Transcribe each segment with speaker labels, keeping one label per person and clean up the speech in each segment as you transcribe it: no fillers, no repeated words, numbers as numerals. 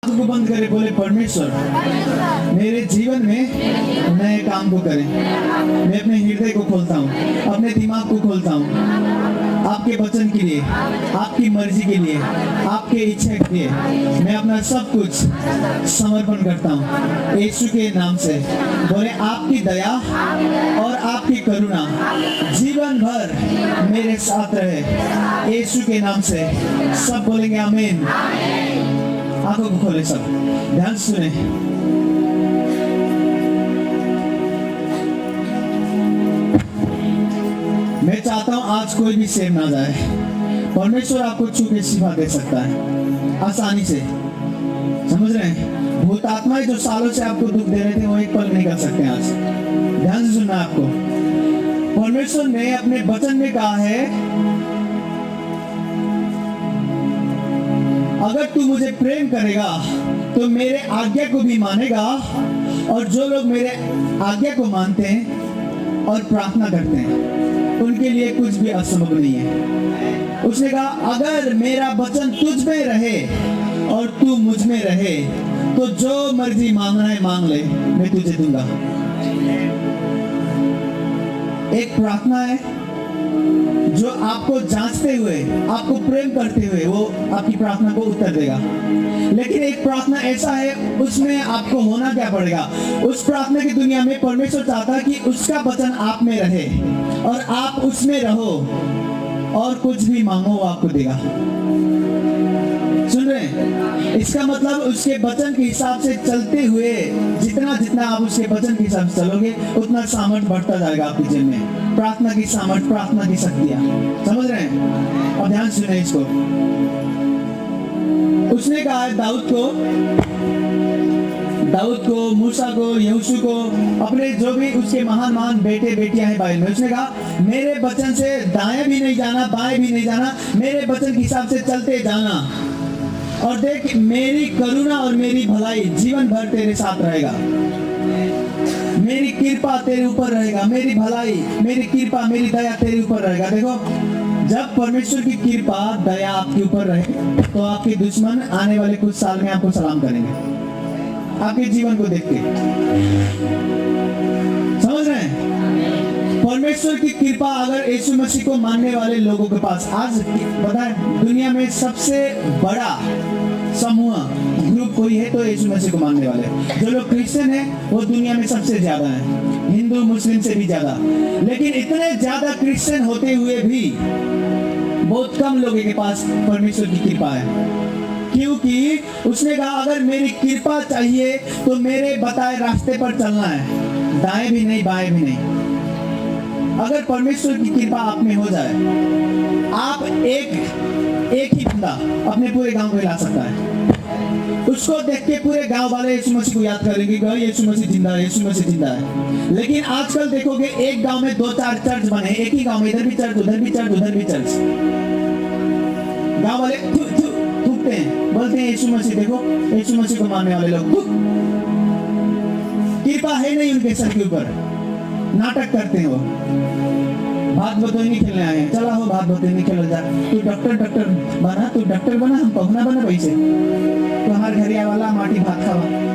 Speaker 1: को बंद करे, बोले परमेश्वर मेरे जीवन में नए काम को करें। मैं अपने हृदय को खोलता हूँ, अपने दिमाग को खोलता हूँ आपके वचन के लिए, आपकी मर्जी के लिए, आपके इच्छा के लिए। मैं अपना सब कुछ समर्पण करता हूँ यीशु के नाम से। बोले आपकी दया और आपकी करुणा जीवन भर मेरे साथ रहे यीशु के नाम से। सब बोलेंगे आमीन। आंखों को खोले, सब ध्यान सुने। मैं चाहता हूं आज कोई भी सेव ना जाए। परमेश्वर आपको छू के शिफा दे सकता है आसानी से, समझ रहे हैं। भूत आत्माएं जो सालों से आपको दुख दे रहे थे वो एक पल नहीं कर सकते आज। ध्यान से सुनना आपको। परमेश्वर ने अपने वचन में कहा है, अगर तू मुझे प्रेम करेगा तो मेरे आज्ञा को भी मानेगा, और जो लोग मेरे आज्ञा को मानते हैं और प्रार्थना करते हैं उनके लिए कुछ भी असंभव नहीं है। उसने कहा अगर मेरा वचन तुझ में रहे और तू मुझ में रहे तो जो मर्जी मांगना है मांग ले, मैं तुझे दूंगा। एक प्रार्थना है जो आपको जांचते हुए, आपको प्रेम करते हुए वो आपकी प्रार्थना को उत्तर देगा। लेकिन एक प्रार्थना ऐसा है उसमें आपको होना क्या पड़ेगा। उस प्रार्थना की दुनिया में परमेश्वर चाहता है कि उसका वचन आप में रहे और आप उसमें रहो, और कुछ भी मांगो वो आपको देगा। सुन रहे हैं? इसका मतलब उसके वचन के हिसाब से चलते हुए जितना जितना आप उसके वचन के हिसाब से चलोगे उतना सामर्थ्य बढ़ता जाएगा आपके जीवन में। प्रार्थना की सामर्थ्य, प्रार्थना की शक्तियां, समझ रहे हैं? और ध्यान सुने इसको। उसने कहा है दाऊद को, मूसा को, यहोशू को, अपने जो भी उसके महान महान बेटे बेटियां हैं बाइबल में, उसने कहा मेरे वचन से दाएं भी नहीं जाना, बाएं भी नहीं जाना, मेरे वचन के हिसाब से चलते जाना, और देख मेरी करुणा और मेरी भलाई जीवन भर तेरे साथ रहेगा। मेरी कृपा तेरे ऊपर रहेगा, मेरी भलाई, मेरी कृपा, मेरी दया तेरे ऊपर रहेगा। देखो, जब परमेश्वर की कृपा दया आपके ऊपर रहे तो आपके दुश्मन आने वाले कुछ साल में आपको सलाम करेंगे आपके जीवन को देख के। समझ रहे हैं? परमेश्वर की कृपा अगर यीशु मसीह को मानने वाले लोगों के पास, आज पता है दुनिया में सबसे बड़ा समूह ग्रुप कोई है तो यीशु मसीह को मानने वाले। जो लोग क्रिश्चियन हैं वो दुनिया में सबसे ज्यादा है, हिंदू मुस्लिम से भी ज्यादा। लेकिन इतने ज्यादा क्रिश्चियन होते हुए भी बहुत कम लोगों के पास परमेश्वर की कृपा है, क्योंकि उसने कहा अगर मेरी कृपा चाहिए तो मेरे बताए रास्ते पर चलना है, दाएं भी नहीं बाएं भी नहीं। अगर परमेश्वर की कृपा आप में हो जाए, आप एक ही बंदा अपने पूरे गांव को हिला सकता है। उसको देख के पूरे गांव वाले यीशु मसीह को याद करेंगे, यीशु मसीह जिंदा है, यीशु मसीह जिंदा है। लेकिन आजकल देखोगे एक गांव में 2-4 चर्च बने, एक ही गांव में इधर भी चर्च, उधर भी चर्च, उधर भी चर्च। गांव वाले थूकते हैं, बोलते हैं यीशु मसीह, देखो यीशु मसीह को मानने वाले लोग, कृपा है नहीं उनके सर के ऊपर, नाटक करते हैं वो। भात बतौनी खेलने आए हैं, चला हो भात बतौनी खेल जा, तू डॉक्टर बना, तू डॉक्टर बना, हम पहुना बना पैसे, तुम्हारे घरिया वाला माटी भात खावा।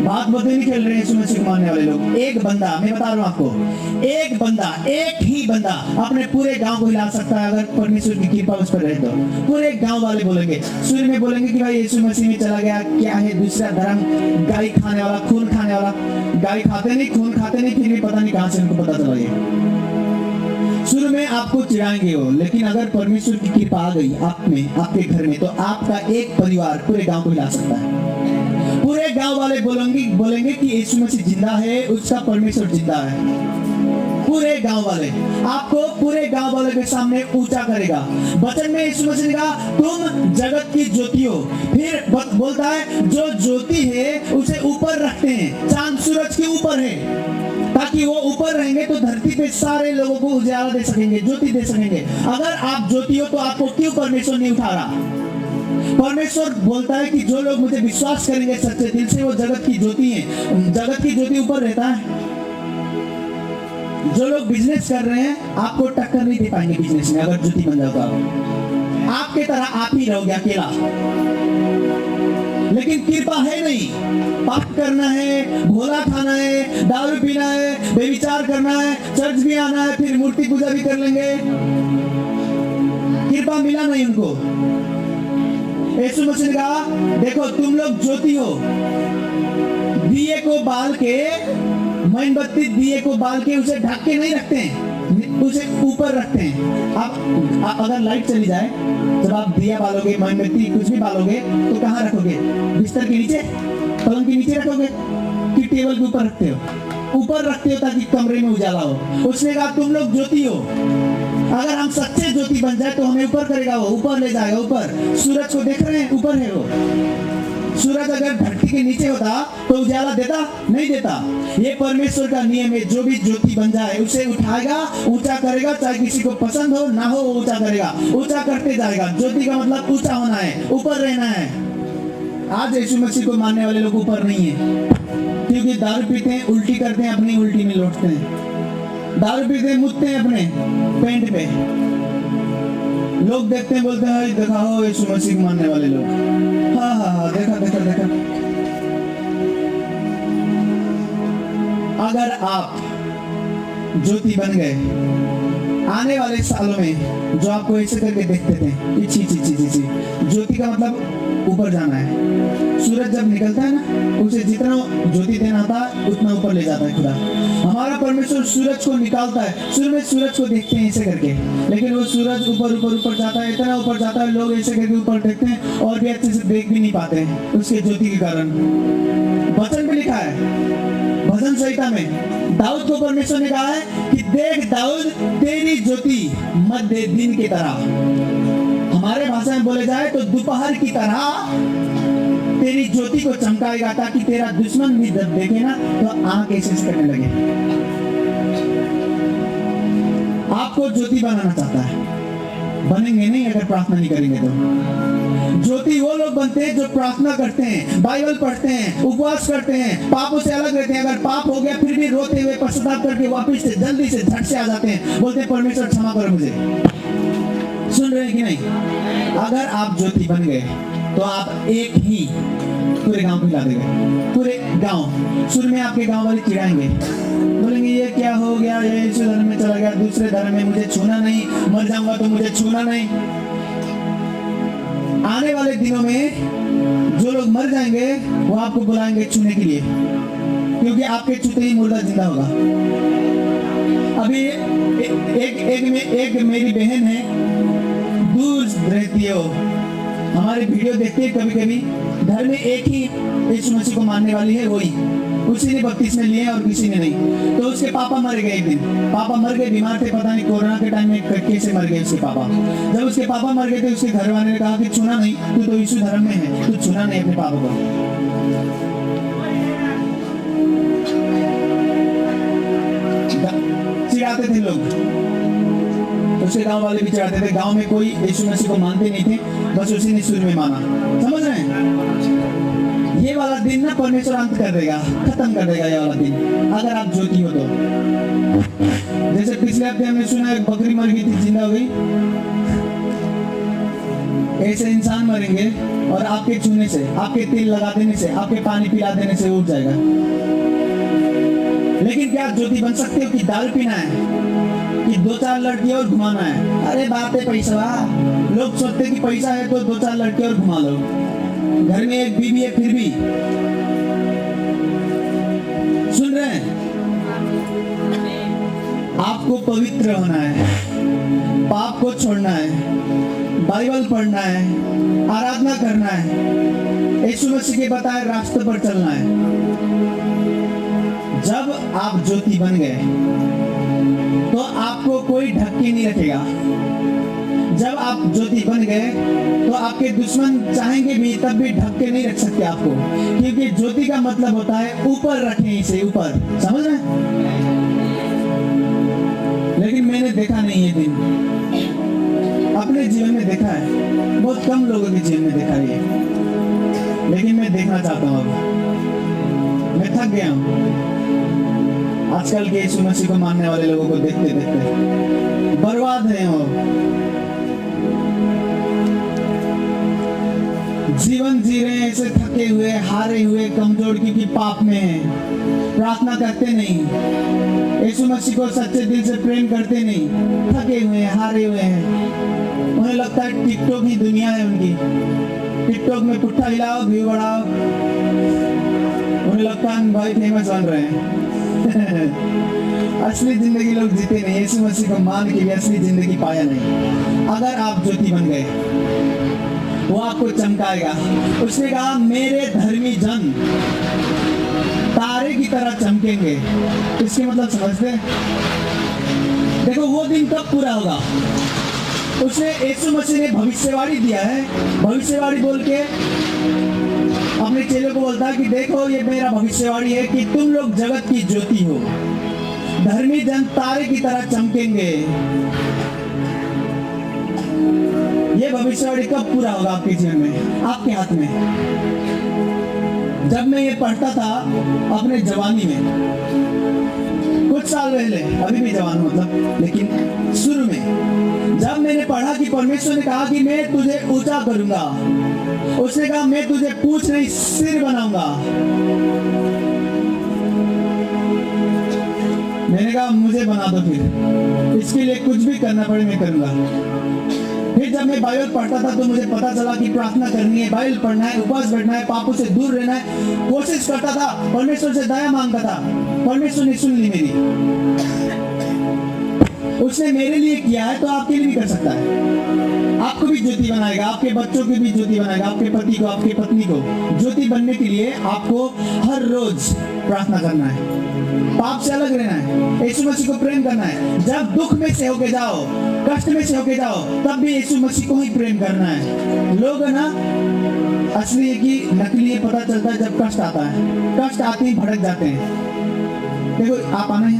Speaker 1: भात बतौनी खेल रहे हैं यीशु मसीह को मानने वाले लोग। एक बंदा, मैं बता रहा हूँ आपको, एक बंदा, एक ही बंदा अपने पूरे गांव को हिला सकता है अगर परमेश्वर की कृपा उस पर रहे तो। पूरे गांव वाले बोलेंगे, शुरू में बोलेंगे कि भाई यीशु मसीह में चला गया, क्या है दूसरा धर्म, गाय खाने वाला, खून खाने वाला। गाय खाते नहीं, खून खाते नहीं, फिर भी पता नहीं कहां से उनको पता चला गया। शुरू में आपको चिढ़ाएंगे वो, लेकिन अगर परमेश्वर की कृपा आ गई आप में, आपके घर में, तो आपका एक परिवार पूरे गांव को हिला सकता है। पूरे गांव वाले बोलेंगे कि यीशु मसीह जिंदा है, उसका परमेश्वर जिंदा है। पूरे गांव वाले आपको पूरे गांव वाले के सामने ऊंचा करेगा। वचन में यीशु मसीह ने कहा तुम जगत की ज्योति हो। फिर बोलता है जो ज्योति है उसे ऊपर रखते हैं, चांद सूरज के ऊपर है, ताकि वो ऊपर रहेंगे तो धरती पे सारे लोगों को उजाला दे सकेंगे, ज्योति दे सकेंगे। अगर आप ज्योति हो तो आपको क्यों परमेश्वर नहीं उठा रहा? परमेश्वर बोलता है कि जो लोग मुझे विश्वास करेंगे सच्चे दिल से, वो जगत की ज्योति है। जगत की ज्योति ऊपर रहता है। जो लोग बिजनेस कर रहे हैं आपको टक्कर नहीं दे पाएंगे बिजनेस में, अगर ज्योति बन जाओ तो आपके तरह आप ही रहोगे अकेला। लेकिन कृपा है नहीं। पाप करना है, भोला खाना है, दारू पीना है, बेविचार करना है, चर्च भी आना है, फिर मूर्ति पूजा भी कर लेंगे, कृपा मिला नहीं उनको। यीशु मसीह ने कहा देखो तुम लोग ज्योति हो, दिए को बाल के, मोमबत्ती दिए को बाल के उसे ढक के नहीं रखते हैं, उसे ऊपर रखते हैं। आप अगर लाइट चली जाए, जब आप दिया बालोगे, मोमबत्ती कुछ भी बालोगे तो कहाँ रखोगे? बिस्तर के नीचे, पलंग के नीचे रखोगे कि टेबल के ऊपर रखते हो? ऊपर रखते हो ताकि कमरे में उजाला हो। उसने कहा तुम लोग ज्योति हो, अगर हम सच्चे ज्योति बन जाए तो हमें ऊपर करेगा, वो ऊपर ले जाएगा। ऊपर सूरज को देख रहे हैं, ऊपर है वो। सूरज अगर धरती के नीचे होता तो उजाला देता? नहीं देता। ये परमेश्वर का नियम है, जो भी ज्योति बन जाए उसे उठाएगा, ऊंचा करेगा, चाहे किसी को पसंद हो ना हो, वो ऊंचा करेगा, ऊंचा करते जाएगा। ज्योति का मतलब ऊंचा होना है, ऊपर रहना है। आज यीशु मसीह को मानने वाले लोग ऊपर नहीं है, क्योंकि दारू पीते हैं, उल्टी करते हैं, अपनी उल्टी में लौटते हैं। दारू पीते हैं, मुतते हैं अपने पेंट पे। लोग देखते हैं, बोलते हैं देखा हो यीशु मसीह को मानने वाले लोग। हाँ हाँ हाँ, देखा देखा देखा। अगर आप ज्योति बन गए, आने वाले सालों में जो आपको ऐसे करके देखते थे, ची ची ची ची ची, ज्योति का मतलब ऊपर जाना है। सूरज जब निकलता है ना, उसे जितना ज्योति देना होता है उतना ऊपर ले जाता है खुदा। हमारा परमेश्वर सूरज को निकालता है। शुरू में सूरज को देखते हैं ऐसे करके, लेकिन वो सूरज ऊपर ऊपर ऊपर जाता है, इतना ऊपर जाता है, लोग ऐसे करके ऊपर देखते हैं और भी अच्छे से देख भी नहीं पाते हैं उसके ज्योति के कारण। वचन में लिखा है, भजन संहिता में दाऊद को परमेश्वर ने कहा है कि देख दाऊद, तेरी ज्योति मध्य दिन की तरह, हमारे भाषा में बोले जाए तो दोपहर की तरह तेरी ज्योति को चमकाएगा, ताकि तेरा दुश्मन भी जब देखे ना तो आंख ऐसे करने लगे। आपको ज्योति बनाना चाहता है, बनेंगे नहीं अगर प्रार्थना नहीं करेंगे तो। ज्योति वो लोग बनते हैं जो प्रार्थना करते हैं, बाइबल पढ़ते हैं, उपवास करते हैं, पापों से अलग रहते हैं। अगर पाप हो गया फिर भी रोते हुए पश्चाताप करके वापस से जल्दी से झट से आ जाते हैं, बोलते हैं परमेश्वर क्षमा करो मुझे। सुन रहे हैं कि नहीं? अगर आप ज्योति बन गए तो आप एक ही पूरे गांव को हिला देंगे। पूरे गांव, शुरू में आपके गांव वाले चिढ़ाएंगे, बोलेंगे ये क्या हो गया, ये इस धर्म में चला गया, दूसरे धर्म में मुझे छूना नहीं, मर जाऊंगा तो मुझे छूना नहीं। आने वाले दिनों में जो लोग मर जाएंगे वो आपको बुलाएंगे छूने के लिए, क्योंकि आपके छूते ही मुर्दा जिंदा होगा। अभी एक मेरी बहन है, दूर रहती है, वो हमारे वीडियो देखते हैं कभी कभी। घर में एक ही यीशु मसीह को मानने वाली है, वही, उसी ने बपतिस्मे लिए और किसी ने नहीं। तो उसके पापा मर गए एक दिन, पापा मर गए, बीमार थे, पता नहीं कोरोना के टाइम में कैसे मर गए उसके पापा। जब उसके पापा मर गए थे, उसके घर वाले ने कहा कि छूना नहीं, तू तो यीशु धर्म में है, तू छूना नहीं अपने पापा को। चिढ़ाते थे लोग, उसके गांव वाले भी चिढ़ाते थे। गांव में कोई यीशु मसीह को मानते नहीं थे, बस उसी ने शुरू में माना। समझ रहे हैं? ये वाला दिन ना परमेश्वर अंत कर देगा, खत्म कर देगा ये वाला दिन, अगर आप ज्योति हो तो। जैसे पिछले हफ्ते हमने सुना एक बकरी मर गई थी, जिंदा हो गई। ऐसे इंसान मरेंगे और आपके छूने से, आपके तेल लगा देने से, आपके पानी पिला देने से उठ जाएगा। लेकिन क्या आप ज्योति बन सकते हो कि दारू पीना है, कि 2-4 लड़कियां और घुमाना है? अरे बात है पैसा। लोग सोचते कि पैसा है तो 2-4 लड़कियां और घुमा लो, घर में एक बीवी है फिर भी। सुन रहे हैं? आपको पवित्र होना है, पाप को छोड़ना है, बाइबल पढ़ना है, आराधना करना है, यीशु मसीह के बताए रास्ते पर चलना है। जब आप ज्योति बन गए तो आपको कोई ढक के नहीं रखेगा। जब आप ज्योति बन गए तो आपके दुश्मन चाहेंगे भी तब भी ढक के नहीं रख सकते आपको, क्योंकि ज्योति का मतलब होता है ऊपर रखें, इसे ऊपर। समझ रहे हैं? लेकिन मैंने देखा नहीं ये दिन, अपने जीवन में देखा है, बहुत कम लोगों के जीवन में देखा है, लेकिन मैं देखना चाहता हूँ। अब मैं थक गया हूँ आजकल के यीशु मसीह को मानने वाले लोगों को देखते देखते। बर्बाद है वो, जीवन जी रहे हैं ऐसे थके हुए, हारे हुए, कमजोर, क्योंकि पाप में हैं, प्रार्थना करते नहीं, यीशु मसीह को सच्चे दिल से प्रेम करते नहीं, थके हुए हैं, हारे हुए हैं। उन्हें लगता है टिकटॉक ही दुनिया है उनकी, टिकटॉक में पुट्ठा हिलाओ, व्यू बढ़ाओ, उन्हें लगता है भाई फेमस बन रहे हैं। असली जिंदगी लोग जीते नहीं, यीशु मसीह को मान के भी असली जिंदगी पाया नहीं। अगर आप ज्योति बन गए, वो आपको चमकाएगा। उसने कहा मेरे धर्मी जन तारे की तरह चमकेंगे। इसके मतलब समझते हैं? देखो वो दिन कब पूरा होगा? उसने, यीशु मसीह ने भविष्यवाणी दिया है। भविष्यवाणी बोल के अपने चेलों को बोलता है कि देखो ये मेरा भविष्यवाणी है कि तुम लोग जगत की ज्योति हो, धर्मी जन तारे की तरह चमकेंगे। ये भविष्यवाणी कब पूरा होगा आपके जीवन में? आपके हाथ में। जब मैं ये पढ़ता था अपने जवानी में, कुछ साल पहले, अभी भी जवान हूं मतलब, लेकिन शुरू में जब मैंने पढ़ा कि परमेश्वर ने कहा कि मैं तुझे ऊंचा करूंगा, उसने कहा मैं तुझे पूंछ नहीं सिर बनाऊंगा, मैंने कहा मुझे बना दो, फिर इसके लिए कुछ भी करना पड़े मैं करूंगा। फिर जब मैं बाइबल पढ़ता था तो मुझे पता चला कि प्रार्थना करनी है, बाइबल पढ़ना है, उपवास बैठना है, पापों से दूर रहना है, कोशिश करता था, परमेश्वर से दया मांगता था, परमेश्वर ने सुन ली मेरी। उसने मेरे लिए किया है तो आपके लिए भी कर सकता है। आपको भी ज्योति बनाएगा, आपके बच्चों की भी ज्योति बनाएगा, आपके पति को, आपके पत्नी को। ज्योति बनने के लिए आपको हर रोज प्रार्थना करना है, पाप से अलग रहना है, यीशु मसीह को प्रेम करना है। जब दुख में से होके जाओ, कष्ट में से होके जाओ, तब भी यीशु मसीह को ही प्रेम करना है। लोग है ना, असली है कि नकली है पता चलता है जब कष्ट आता है। कष्ट आते ही भड़क जाते हैं। देखो आप आना है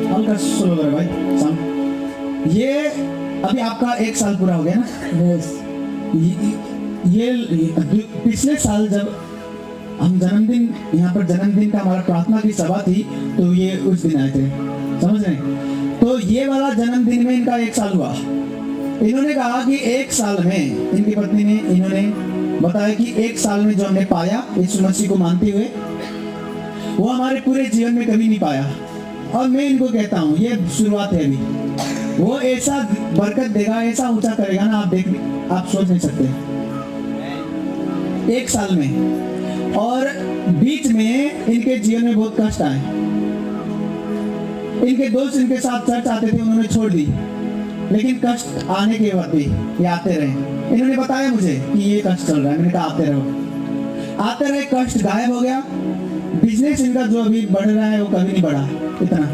Speaker 1: हल्का स्लो करो भाई साउंड। ये अभी आपका 1 साल पूरा हो गया ना? ये पिछले साल जब हम जन्मदिन, यहाँ पर जन्मदिन का हमारा प्रार्थना की सभा थी, तो ये उस दिन आए थे, समझ रहे हैं? तो ये वाला जन्मदिन में इनका 1 साल हुआ। इन्होंने कहा कि 1 साल में, इनकी पत्नी ने, इन्होंने बताया कि 1 साल में जो हमने पाया यीशु मसीह को मानते हुए, वो हमारे पूरे जीवन में कभी नहीं पाया। और मैं इनको कहता हूँ ये शुरुआत है, अभी वो ऐसा बरकत देगा, ऐसा ऊंचा करेगा ना, आप सोच नहीं सकते। 1 साल में। और बीच में इनके जीवन में बहुत कष्ट आए। इनके दोस्त इनके साथ चर्च आते थे, उन्होंने छोड़ दी, लेकिन कष्ट आने के बाद भी ये आते रहे। इन्होंने बताया मुझे कि ये कष्ट चल रहा है, मैंने कहा आते रहो। आते रहे, कष्ट गायब हो गया। बिजनेस इनका जो अभी बढ़ रहा है वो कभी नहीं बढ़ा इतना।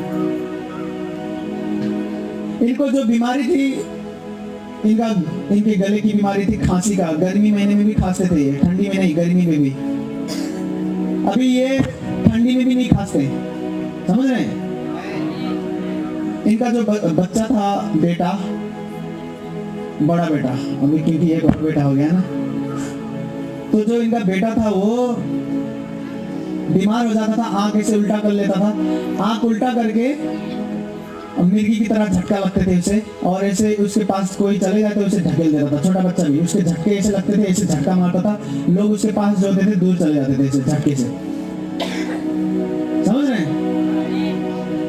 Speaker 1: इनको जो बीमारी थी, इनके गले की बीमारी थी, खांसी का, गर्मी महीने में भी खांसते थे ये, ठंडी में नहीं, गर्मी में भी। अभी ये ठंडी में भी नहीं खांसते, समझ रहे हैं? इनका जो बच्चा था, बेटा, बड़ा बेटा, अभी क्योंकि एक और बेटा हो गया ना, तो जो इनका बेटा था वो बीमार हो जाता था, आंख ऐसे उल्टा कर लेता था, आंख उल्टा करके मिर्गी की तरह झटका लगते थे उसे, और ऐसे उसके पास कोई चले जाए तो उसे ढकेल देता था। छोटा बच्चा भी, उसके झटके ऐसे लगते थे, ऐसे झटका मारता था, लोग उसके पास जो होते थे दूर चले जाते थे ऐसे झटके से, समझ रहे हैं?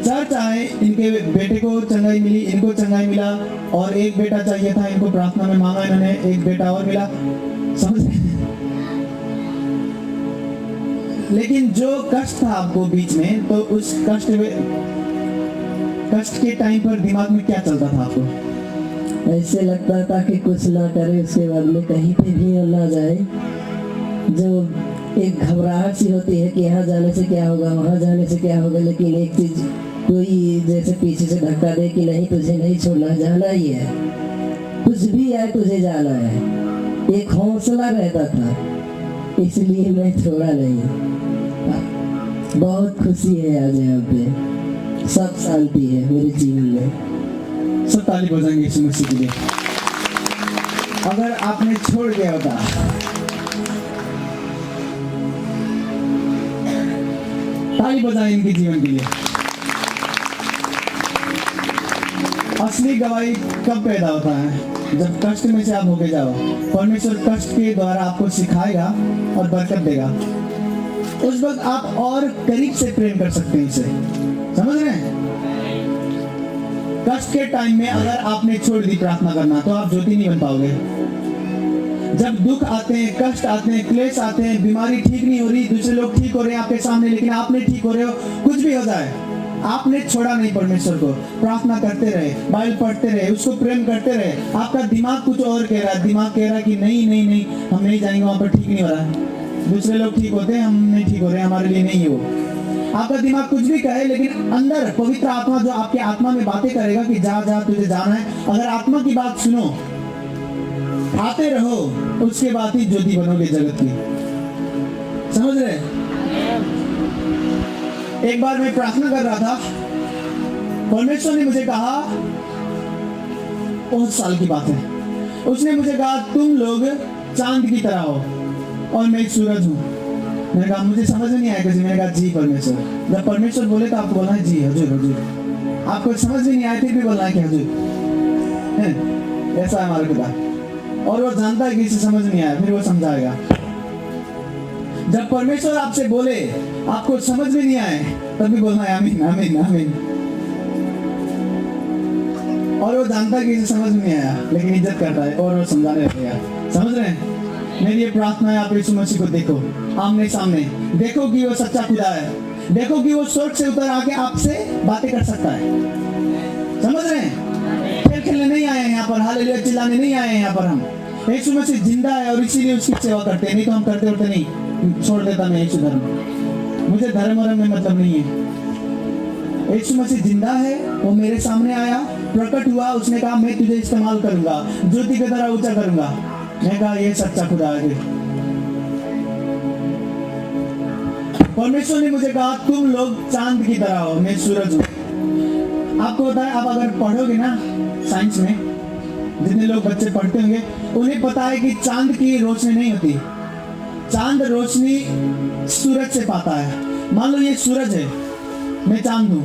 Speaker 1: चर्च आए, इनके बेटे को चंगाई मिली, इनको चंगाई मिला, और एक बेटा चाहिए था इनको, प्रार्थना में मांगा इन्होंने, एक बेटा और मिला, समझ रहे हैं? लेकिन जो कष्ट था आपको बीच में, तो उस कष्ट के टाइम पर दिमाग में क्या चलता था आपको?
Speaker 2: ऐसे लगता था कि कुछ ना करे, उसके बाद में कहीं पे भी ना जाए। जो एक घबराहट सी होती है कि यहाँ जाने से क्या होगा, वहाँ जाने से क्या होगा, लेकिन एक चीज कोई जैसे पीछे से धक्का दे कि नहीं, तुझे नहीं छोड़ना, जाना ही है, कुछ भी आए तुझे जाना है, एक हौसला रहता था, इसलिए मैं छोड़ा नहीं। बहुत खुशी है आज यहाँ पे, सब शांति है मेरे जीवन में।
Speaker 1: सब ताली बजाएंगे यीशु मसीह के लिए। अगर आपने छोड़ दिया होता, ताली बजाएं इनके जीवन के लिए। असली गवाही कब पैदा होता है? जब कष्ट में से आप होके जाओ, परमेश्वर कष्ट के द्वारा आपको सिखाएगा और बरकत देगा। उस वक्त आप और करीब से प्रेम कर सकते हैं उसे। समझ रहे हैं? कष्ट के टाइम में अगर आपने छोड़ दी प्रार्थना करना तो आप ज्योति नहीं बन पाओगे। जब दुख आते हैं, कष्ट आते हैं, क्लेश आते हैं, बीमारी ठीक नहीं हो रही, दूसरे लोग ठीक हो रहे हैं आपके सामने लेकिन आप नहीं ठीक हो रहे हो, कुछ भी हो जाए, आपने छोड़ा नहीं परमेश्वर को, प्रार्थना करते रहे, बाइबल पढ़ते रहे, उसको प्रेम करते रहे। आपका दिमाग कुछ और कह रहा है, दिमाग कह रहा है कि नहीं नहीं नहीं हम नहीं जाएंगे वहां पर, ठीक नहीं हो रहा है, दूसरे लोग ठीक होते हैं, हम नहीं ठीक हो रहे हैं, हमारे लिए नहीं है वो। आपका दिमाग कुछ भी कहे लेकिन अंदर पवित्र आत्मा जो आपके आत्मा में बातें करेगा कि जा जा तुझे जाना है, अगर आत्मा की बात सुनो, आते रहो, उसके बाद ही ज्योति बनोगे जगत की। समझ रहे? एक बार मैं प्रार्थना कर रहा था, परमेश्वर ने मुझे कहा, बहुत साल की बात है, उसने मुझे कहा तुम लोग चांद की तरह हो और मैं सूरज हूं। मैंने कहा मुझे समझ में नहीं आया कैसे। मैंने कहा जी परमेश्वर। जब परमेश्वर बोले तो आपको बोलना है जी हजूर हजूर। आपको समझ में नहीं आया फिर भी बोलना है कि हजूर है। ऐसा है हमारा पिता, और वो जानता है कि इसे समझ नहीं आया फिर वो समझाएगा। जब परमेश्वर आपसे बोले आपको समझ में नहीं आए तब भी बोलना है आमीन आमीन आमीन। और वो जानता है कि इसे समझ में नहीं आया लेकिन इज्जत करता है और वो समझाने लगेगा। समझ रहे हैं? मेरी ये प्रार्थना है, आप यीशु मसीह को देखो आमने सामने, देखो कि वो सच्चा खुदा है, देखो कि वो स्वर्ग से उतर आके आपसे बातें कर सकता है। समझ रहे हैं? खेल खेलने नहीं आए यहाँ पर, हालेलुया चिल्लाने नहीं आए यहाँ पर। हम यीशु मसीह जिंदा है और इसीलिए उसकी सेवा करते हैं, नहीं तो हम करते होते नहीं। छोड़ देता मैं यीशु धर्म, मुझे धर्म वरम में मतलब नहीं है। यीशु मसीह जिंदा है, वो मेरे सामने आया, प्रकट हुआ, उसने कहा मैं तुझे इस्तेमाल करूंगा, ज्योति की तरह ऊंचा करूंगा। मैं कहा ये सच्चा खुदा है। परमेश्वर ने मुझे कहा तुम लोग चांद की तरह हो, मैं सूरज हूं। आपको पता है, आप अगर पढ़ोगे ना साइंस में, जितने लोग बच्चे पढ़ते होंगे उन्हें पता है कि चांद की रोशनी नहीं होती, चांद रोशनी सूरज से पाता है। मान लो ये सूरज है, मैं चांद हूं,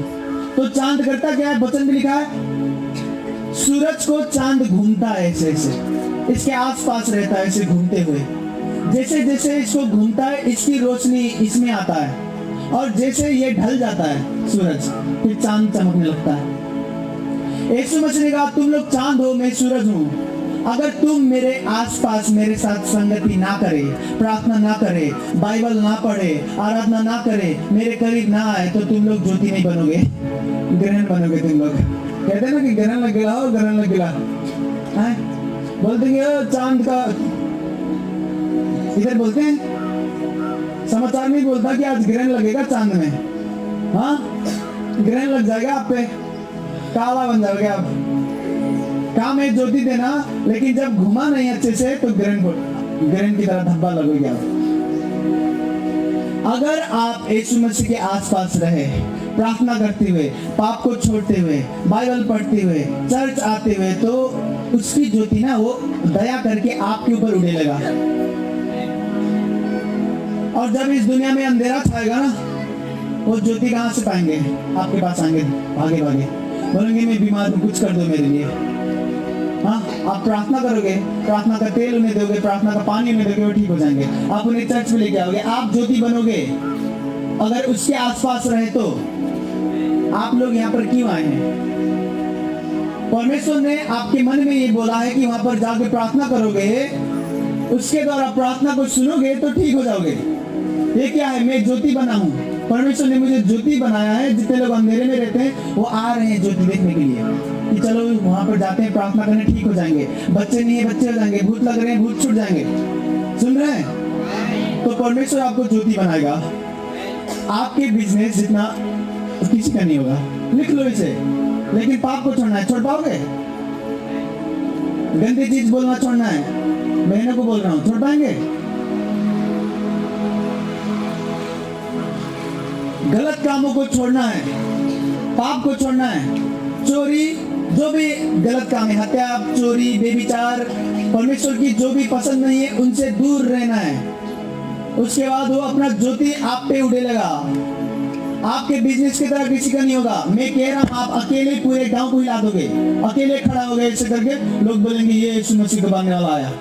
Speaker 1: तो चांद करता क्या है? वचन में लिखा है सूरज को चांद घूमता है ऐसे ऐसे, इसके आसपास रहता है ऐसे घूमते हुए। जैसे जैसे इसको घूमता है इसकी रोशनी इसमें आता है, और जैसे ये ढल जाता है सूरज, फिर चांद चमकने लगता है। यीशु मसीह ने कहा तुम लोग चांद हो, मैं सूरज हूं। अगर तुम मेरे आसपास मेरे साथ संगति ना करे, प्रार्थना ना करे, बाइबल ना पढ़े, आराधना ना करे, मेरे करीब ना आए, तो तुम लोग ज्योति नहीं बनोगे, ग्रहण बनोगे। तुम लोग कहते हैं ना कि ग्रहण लग गया हो, ग्रहण लग गया है, बोल देंगे चांद का, इधर बोलते हैं समाचार में बोलता कि आज ग्रहण लगेगा चांद में। हाँ, ग्रहण लग जाएगा आप पे, काला बन जाओगे आप। काम है ज्योति देना, लेकिन जब घुमा नहीं अच्छे से तो ग्रहण की तरह धब्बा लगोगे आप। अगर आप यीशु मसीह के आसपास रहे, प्रार्थना करते हुए, पाप को छोड़ते हुए, बाइबल पढ़ते हुए, चर्च आते हुए, तो उसकी ज्योति ना वो दया करके आपके ऊपर उड़ेगा। और जब इस दुनिया में अंधेरा छाएगा ना, वो ज्योति कहां से पाएंगे? आपके पास आएंगे भागे भागे, बोलेंगे मैं बीमार हूं, कुछ कर दो मेरे लिए। हाँ, आप प्रार्थना करोगे, प्रार्थना का तेल उन्हें दोगे, प्रार्थना का पानी उन्हें दोगे, वो ठीक हो जाएंगे। आप उन्हें चर्च में लेके आओगे, आप ज्योति बनोगे। अगर उसके आसपास रहे तो आप लोग यहाँ पर क्यों आए हैं? परमेश्वर ने आपके मन में ये बोला है कि वहां पर जाके प्रार्थना करोगे, उसके द्वारा प्रार्थना को सुनोगे तो ठीक हो जाओगे। ये क्या है? मैं ज्योति बना हूं, परमेश्वर ने मुझे ज्योति बनाया है। जितने लोग अंधेरे में रहते हैं वो आ रहे हैं ज्योति देखने के लिए कि चलो वहां पर जाते हैं, प्रार्थना करने, ठीक हो जाएंगे। बच्चे नहीं है, बच्चे हो जाएंगे। भूत लग रहे हैं, भूत छूट जाएंगे। सुन रहे हैं? तो परमेश्वर आपको ज्योति बनाएगा। आपके बिजनेस जितना किसी का नहीं होगा, लिख लो इसे। लेकिन पाप को छोड़ना है, छोड़ पाओगे? गंदी चीज बोलना छोड़ना है, बहनों को बोल रहा हूं, छोड़ पाएंगे? गलत कामों को छोड़ना है, पाप को छोड़ना है, चोरी, जो भी गलत काम है, हत्या, चोरी, बेविचार, परमेश्वर की जो भी पसंद नहीं है उनसे दूर रहना है। उसके बाद वो अपना ज्योति आप पे उड़ेगा। आपके बिजनेस की तरह किसी का नहीं होगा। मैं कह रहा हूं, आप अकेले पूरे गांव को हिला दोगे, अकेले खड़ा हो गए ऐसे करके, लोग बोलेंगे ये यीशु मसीह को बांधने वाला आया।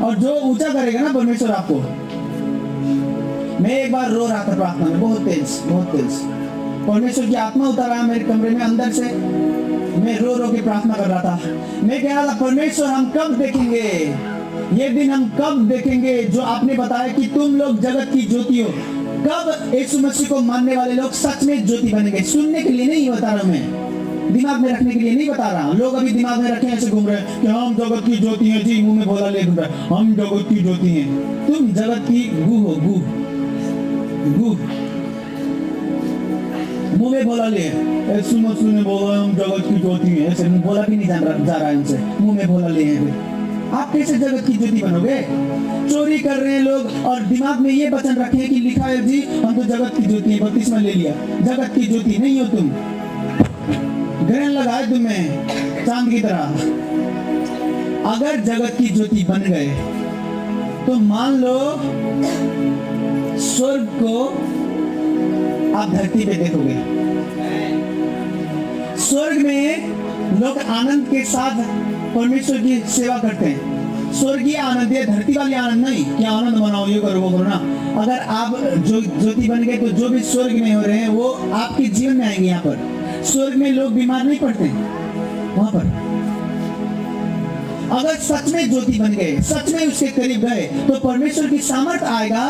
Speaker 1: और जो ऊंचा करेगा ना परमेश्वर आपको। मैं एक बार रो रहा था प्रार्थना में, बहुत तेज परमेश्वर की आत्मा उतारा मेरे कमरे में अंदर से। मैं रो रो के प्रार्थना कर रहा था। मैं कह रहा था परमेश्वर हम कब देखेंगे ये दिन, हम कब देखेंगे जो आपने बताया कि तुम लोग जगत की ज्योति हो। कब यीशु मसीह को मानने वाले लोग सच में ज्योति बनेंगे। सुनने के लिए नहीं बता रहा मैं, दिमाग में रखने के लिए नहीं बता रहा। लोग अभी दिमाग में रखे ऐसे घूम रहे हैं कि हम जगत की ज्योति हैं जी, मुंह में बोला ले घूम रहे हैं हम जगत की ज्योति हैं। तुम जगत की गू हो, गू मुंह में बोला ले, सुने बोला हम जगत की ज्योति हैं, ऐसे बोला भी नहीं जा रहा है उनसे, मुंह में बोला ले है। आप कैसे जगत की ज्योति बनोगे? चोरी कर रहे हैं लोग और दिमाग में ये वचन रखे हैं कि लिखा है जी हम तो जगत की ज्योति है, बपतिस्मा ले लिया। जगत की ज्योति नहीं हो तुम, ग्रहण लगाए तुम्हें चांद की तरह। अगर जगत की ज्योति बन गए तो मान लो स्वर्ग को आप धरती पे देखोगे। स्वर्ग में लोग आनंद के साथ परमेश्वर की सेवा करते हैं। स्वर्गीय आनंद है, धरती वाली आनंद नहीं क्या आनंद मनाओ ये करो वो करो ना। अगर आप जो ज्योति बन गए तो जो भी स्वर्ग में हो रहे हैं वो आपके जीवन में आएंगे। यहाँ पर स्वर्ग में लोग बीमार नहीं पड़ते। वहां पर अगर सच में ज्योति बन गए, सच में उसके करीब गए तो परमेश्वर की सामर्थ आएगा।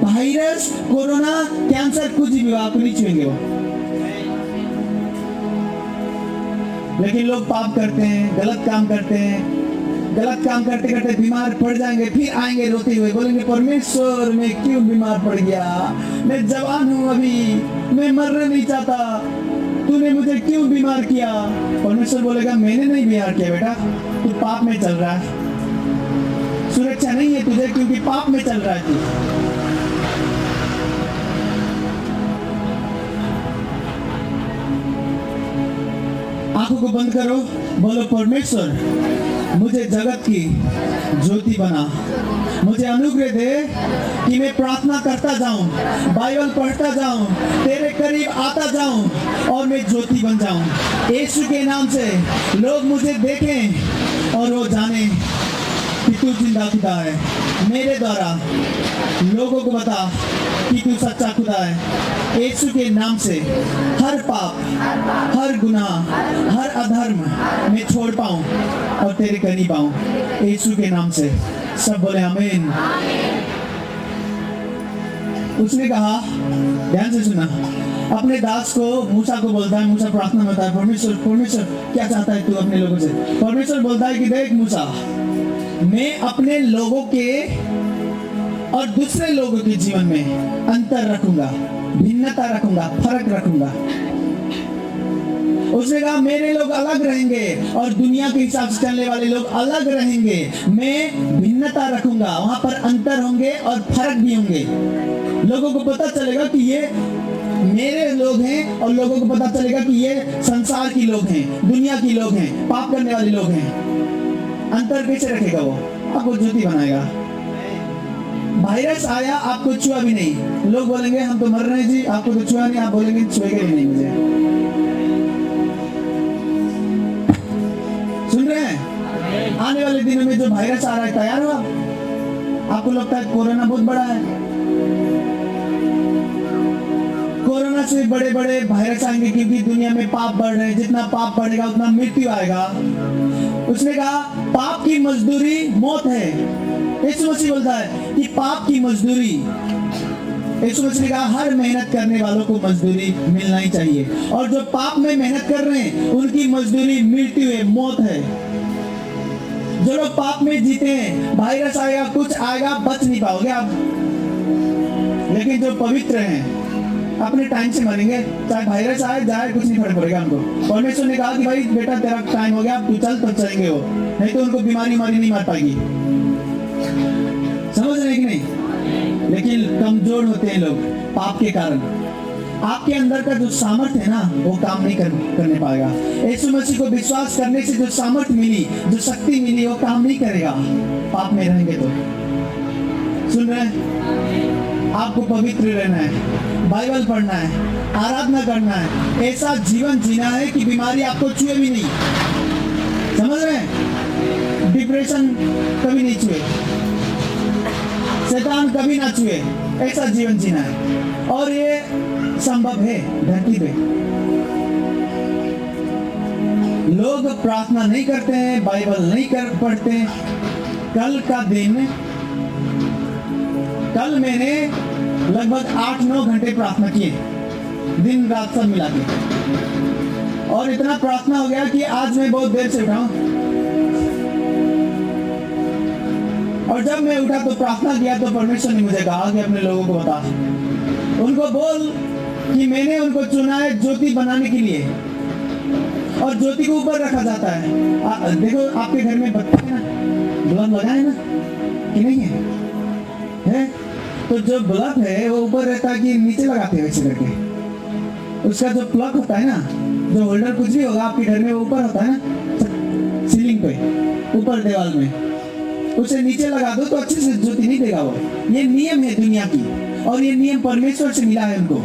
Speaker 1: वायरस, कोरोना, कैंसर कुछ भी आपको नहीं छुएंगे वो। लेकिन लोग पाप करते हैं, गलत काम करते हैं, गलत काम करते करते बीमार पड़ जाएंगे, फिर आएंगे रोते हुए बोलेंगे परमेश्वर मैं क्यों बीमार पड़ गया, मैं जवान हूं अभी, मैं मरना नहीं चाहता, तूने मुझे क्यों बीमार किया। परमेश्वर बोलेगा मैंने नहीं बीमार किया बेटा, तू पाप में चल रहा है, सुरक्षा नहीं है तुझे क्योंकि पाप में चल रहा है तू। आंखों को बंद करो, बोलो परमेश्वर मुझे जगत की ज्योति बना, मुझे अनुग्रह दे कि मैं प्रार्थना करता जाऊं, बाइबल पढ़ता जाऊं, तेरे करीब आता जाऊं और मैं ज्योति बन जाऊं। यीशु के नाम से लोग मुझे देखें और वो जाने कि तू जिंदा खुदा है। मेरे द्वारा लोगों को बता कि तू सच्चा खुदा है। यीशु के नाम से हर पाप, हर गुनाह, हर अधर्म मैं छोड़ पाऊं और तेरे करीब आऊं। यीशु के नाम से सब बोले आमीन। उसने कहा, ध्यान से सुना, अपने दास को मूसा को बोलता है, मूसा प्रार्थना में होता है परमेश्वर क्या चाहता है तू अपने लोगों से। परमेश्वर बोलता है कि देख मूसा, मैं अपने लोगों के और दूसरे लोगों के जीवन में अंतर रखूंगा, भिन्नता रखूंगा, फर्क रखूंगा। उसने कहा मेरे लोग अलग रहेंगे और दुनिया के हिसाब से चलने वाले लोग अलग रहेंगे। मैं भिन्नता रखूंगा, वहां पर अंतर होंगे और फर्क भी होंगे। लोगों को पता चलेगा कि ये मेरे लोग हैं और लोगों को पता चलेगा कि ये संसार की लोग हैं, दुनिया की लोग हैं, पाप करने वाले लोग हैं। अंतर कैसे रखेगा वो? आपको ज्योति बनाएगा। वायरस आया, आपको छुआ भी नहीं, लोग बोलेंगे हम तो मर रहे हैं जी, आपको तो छुआ नहीं, आप बोलेंगे छुएगा भी नहीं मुझे। सुन रहे हैं? आने वाले दिनों में जो वायरस आ रहा है, तैयार हो आप? आपको लगता है कोरोना बहुत बड़ा है? कोरोना से बड़े बड़े वायरस आएंगे क्योंकि दुनिया में पाप बढ़ रहे हैं। जितना पाप बढ़ेगा उतना मृत्यु आएगा। उसने कहा पाप की मजदूरी मौत है। यीशु मसीह बोलता है कि पाप की मजदूरी, यीशु मसीह ने कहा हर मेहनत करने वालों को मजदूरी मिलना ही चाहिए, और जो पाप में मेहनत कर रहे हैं उनकी मजदूरी मृत्यु है, मौत है। जो लोग पाप में जीते हैं, वायरस आएगा, कुछ आएगा, बच नहीं पाओगे आप। लेकिन जो पवित्र हैं अपने टाइम से मरेंगे, चाहे वायरस आए जाए, कुछ नहीं फर्क पड़ेगा उनको। परमेश्वर ने कहा कि भाई बेटा तेरा टाइम हो गया, तू चल तब चलेंगे वो, नहीं तो उनको बीमारी नहीं मार पाएगी। समझ रहे कि नहीं? लेकिन कमजोर होते हैं लोग पाप के कारण। आपके अंदर का जो सामर्थ्य है ना, वो काम नहीं करने पाएगा। यीशु मसीह को विश्वास करने से जो सामर्थ्य मिली, जो शक्ति मिली, वो काम नहीं करेगा पाप में रहेंगे तो। सुन रहे हैं? आपको पवित्र रहना है, बाइबल पढ़ना है, आराधना करना है, ऐसा जीवन जीना है कि बीमारी आपको छुए भी नहीं। समझ रहे हैं? डिप्रेशन कभी नहीं छुए, शैतान कभी ना छुए, ऐसा जीवन जीना है। और ये संभव है धरती पे। लोग प्रार्थना नहीं करते हैं, बाइबल नहीं पढ़ते हैं। कल मैंने लगभग 8-9 घंटे प्रार्थना किए, दिन रात सब मिला के। और इतना प्रार्थना हो गया कि आज मैं बहुत देर से उठा हूं। और जब मैं उठा तो प्रार्थना किया तो परमेश्वर ने मुझे कहा कि अपने लोगों को बता, उनको बोल कि मैंने उनको चुना है ज्योति बनाने के लिए, और ज्योति को ऊपर रखा जाता है। देखो आपके घर में बत्ती है ना, बल्ब लगा है ना कि नहीं है? तो जो बल्ब है वो ऊपर रहता है कि नीचे लगाते हैं वैसे करके? उसका जो प्लग होता है ना, जो होल्डर कुछ भी होगा आपके घर में, वो ऊपर होता है ना, सीलिंग पे ऊपर दीवार में, उसे नीचे लगा दो तो अच्छे से ज्योति नहीं देगा वो। ये नियम है दुनिया की, और ये नियम परमेश्वर से मिला है उनको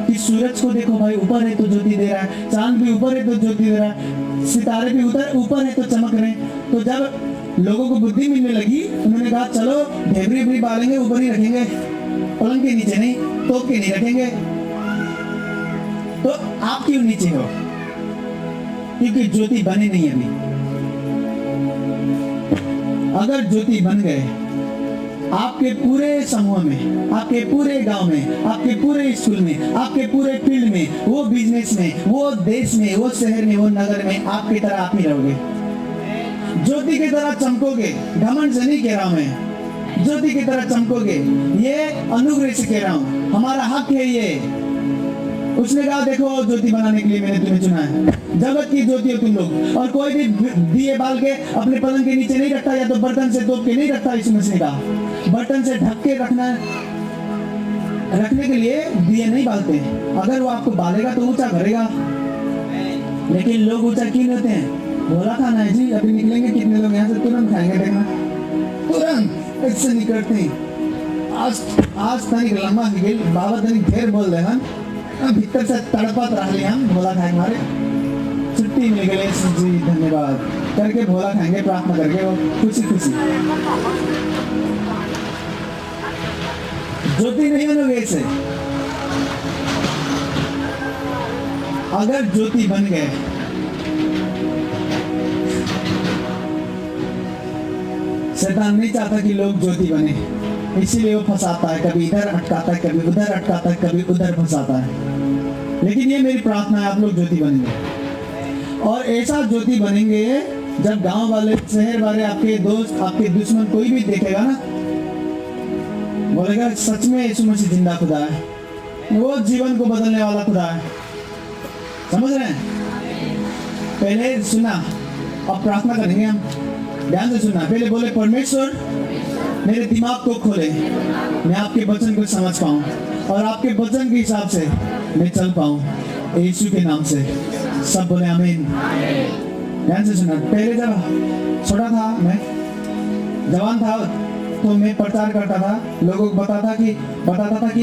Speaker 1: कि सूरज को देखो भाई, ऊपर है तो ज्योति दे रहा है, चांद भी ऊपर है तो ज्योति दे रहा है, सितारे भी ऊपर है तो चमक रहे हैं। तो जब लोगों को बुद्धि मिलने लगी, उन्होंने कहा चलो ढेबरी भी बालेंगे, ऊपर ही रखेंगे, पलंग के नीचे नहीं, तोप के नहीं रखेंगे। तो आप क्यों नीचे हो? क्योंकि ज्योति बने नहीं अभी। अगर ज्योति बन गए, आपके पूरे समूह में, आपके पूरे गांव में, आपके पूरे स्कूल में, आपके पूरे फील्ड में, वो बिजनेस में, वो देश में, वो शहर में, वो नगर में, आपकी तरह आप ही रहोगे, ज्योति की तरह चमकोगे। घमंड से नहीं कह रहा हूं मैं, ज्योति की तरह चमकोगे। ये अनुग्रह से कह रहा हूं, हमारा हक है ये। उसने कहा देखो ज्योति बनाने के लिए मैंने तुम्हें चुना है, जगत की ज्योति हो तुम लोग। और कोई भी दिए बाल के अपने पलंग के नीचे नहीं रखता, या तो बर्तन से तोप के नहीं रखता। यीशु मसीह ने कहा बर्तन से ढक के रखने के लिए दिए नहीं बालते। अगर वो आपको बालेगा तो ऊंचा करेगा, लेकिन लोग ऊंचा क्यों होते हैं? बोला खाना है जी, अभी निकलेंगे कितने लोग यहाँ से, तुरंत खाएंगे, देखना तुरंत ऐसे निकलते हैं। आज तनिक लम्बा निकल बाबा तनिक ढेर बोल रहे हैं, भीतर से तड़पत रहे हम भोला खाए, हमारे छुट्टी मिल गई जी, धन्यवाद करके भोला खाएंगे, प्रार्थना करके वो खुशी खुशी। ज्योति नहीं बनोगे ऐसे। अगर ज्योति बन गए, शैतान नहीं चाहता कि लोग ज्योति बने, इसीलिए वो फंसाता है, कभी इधर अटकाता है, कभी उधर अटकाता है, कभी उधर फंसाता है। लेकिन ये मेरी प्रार्थना है, आप लोग ज्योति बनेंगे। और ऐसा ज्योति बनेंगे जब गांव वाले, शहर वाले, आपके दोस्त, आपके दुश्मन कोई भी देखेगा ना, बोलेगा सच में यीशु मसीह जिंदा खुदा है, वो जीवन को बदलने वाला खुदा है। समझ रहे हैं? पहले सुना, अब प्रार्थना करेंगे हम, ध्यान से सुनना। पहले बोले परमेश्वर मेरे दिमाग को खोले, मैं आपके वचन को समझ पाऊं और आपके वचन के हिसाब से मैं चल पाऊं, यीशु के नाम से। सब बोले आमीन। ध्यान से सुनना। पहले जब छोटा था, मैं जवान था, तो मैं प्रचार करता था, लोगों को बताता था कि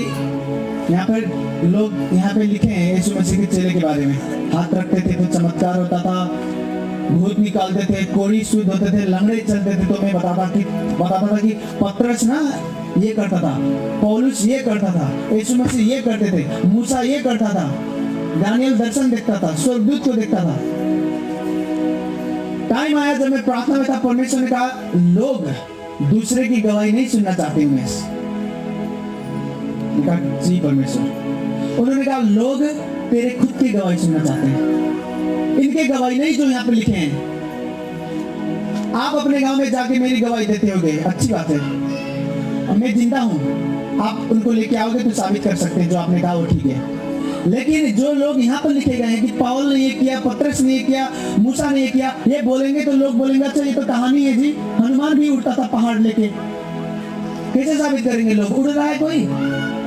Speaker 1: यहाँ पर लोग यहाँ पे लिखे हैं यीशु मसीह के चेले के बारे में, हाथ रखते थे तो चमत्कार होता था, भूत निकालते थे, कोढ़ी शुद्ध होते थे, लंगड़े चलते थे। तो मैं बताता था कि पतरस ना ये करता था, पौलुस ये करता था, यीशु मसीह ये करते थे, मूसा ये करता था, दानियल दर्शन देखता था, स्वर्गदूत को देखता था। टाइम आया जब मैं प्रार्थना में था, परमेश्वर ने कहा लोग दूसरे की गवाही नहीं सुनना चाहते। मैं जी परमेश्वर, उन्होंने कहा लोग तेरे खुद की गवाही सुनना चाहते हैं, इनके गवाही नहीं जो यहाँ पे लिखे हैं। आप अपने गांव में जाके मेरी गवाही देते होगे, अच्छी बात है, मैं जिंदा हूं, आप उनको लेके आओगे तो साबित कर सकते हैं जो आपने कहा वो ठीक है। लेकिन जो लोग यहाँ पर लिखे गए हैं कि पाउल ने ये किया, पतरस ने ये किया, मूसा ने ये किया, ये बोलेंगे तो लोग बोलेंगे अच्छा ये तो कहानी है जी, हनुमान भी उड़ता था पहाड़ लेके। कैसे साबित करेंगे? लोग उड़ रहा है कोई।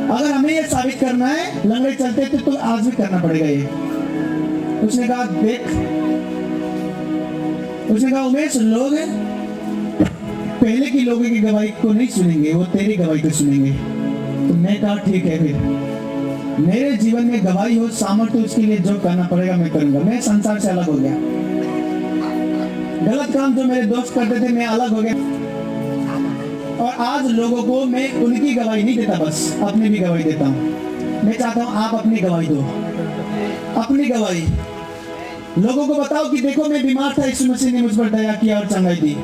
Speaker 1: अगर हमें ये साबित करना है, लंगड़े चलते थे तो आज भी करना पड़ेगा ये। उसने कहा देख, उसने कहा उमेश, लोग पहले की लोगों की गवाही को नहीं सुनेंगे, वो तेरी गवाही को सुनेंगे। तो मैं कहा ठीक है, फिर मेरे जीवन में गवाही हो, सामर्थ्य, उसके लिए जो करना पड़ेगा मैं करूंगा। मैं संसार से अलग हो गया, गलत काम जो मेरे दोस्त करते थे मैं अलग हो गया, और आज लोगों को मैं उनकी गवाही नहीं देता, बस अपनी भी गवाही देता हूँ। मैं चाहता हूँ आप अपनी गवाही दो, अपनी गवाही लोगों को बताओ कि देखो मैं बीमार था, यीशु मसीह ने मुझ पर दया किया और चंगाई दी।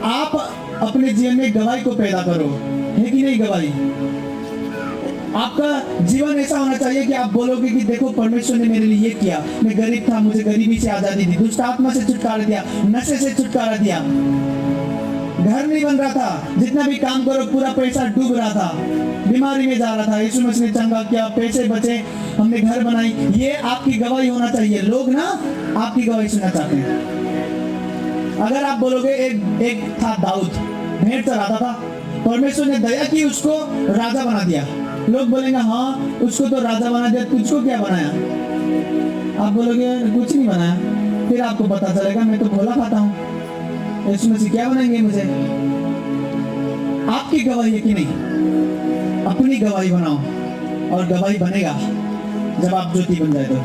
Speaker 1: आप अपने जीवन में गवाही को पैदा करो, है कि नहीं? गवाही आपका जीवन ऐसा होना चाहिए कि आप बोलोगे कि देखो परमेश्वर ने मेरे लिए ये किया, मैं गरीब था, मुझे गरीबी से आजादी दी, दुष्ट आत्मा से छुटकारा दिया, नशे से छुटकारा दिया, घर नहीं बन रहा था, जितना भी काम करो पूरा पैसा डूब रहा था, बीमारी में जा रहा था, यीशु मसीह ने चंगा किया, पैसे बचे, हमने घर बनाई। ये आपकी गवाही होना चाहिए। लोग ना आपकी गवाही सुनना चाहते हैं। अगर आप बोलोगे एक था दाऊद, भेंट चढ़ाता था, परमेश्वर ने दया की, उसको राजा बना दिया, लोग बोलेंगे हाँ उसको तो राजा बना दिया, तुझको क्या बनाया? आप बोलोगे कुछ नहीं बनाया, फिर आपको पता चलेगा मैं तो भोला खाता हूँ, यीशु मसीह क्या बनाएंगे मुझे? आपकी गवाही है कि नहीं? अपनी गवाही बनाओ, और गवाही बनेगा जब आप ज्योति बन जाए तो।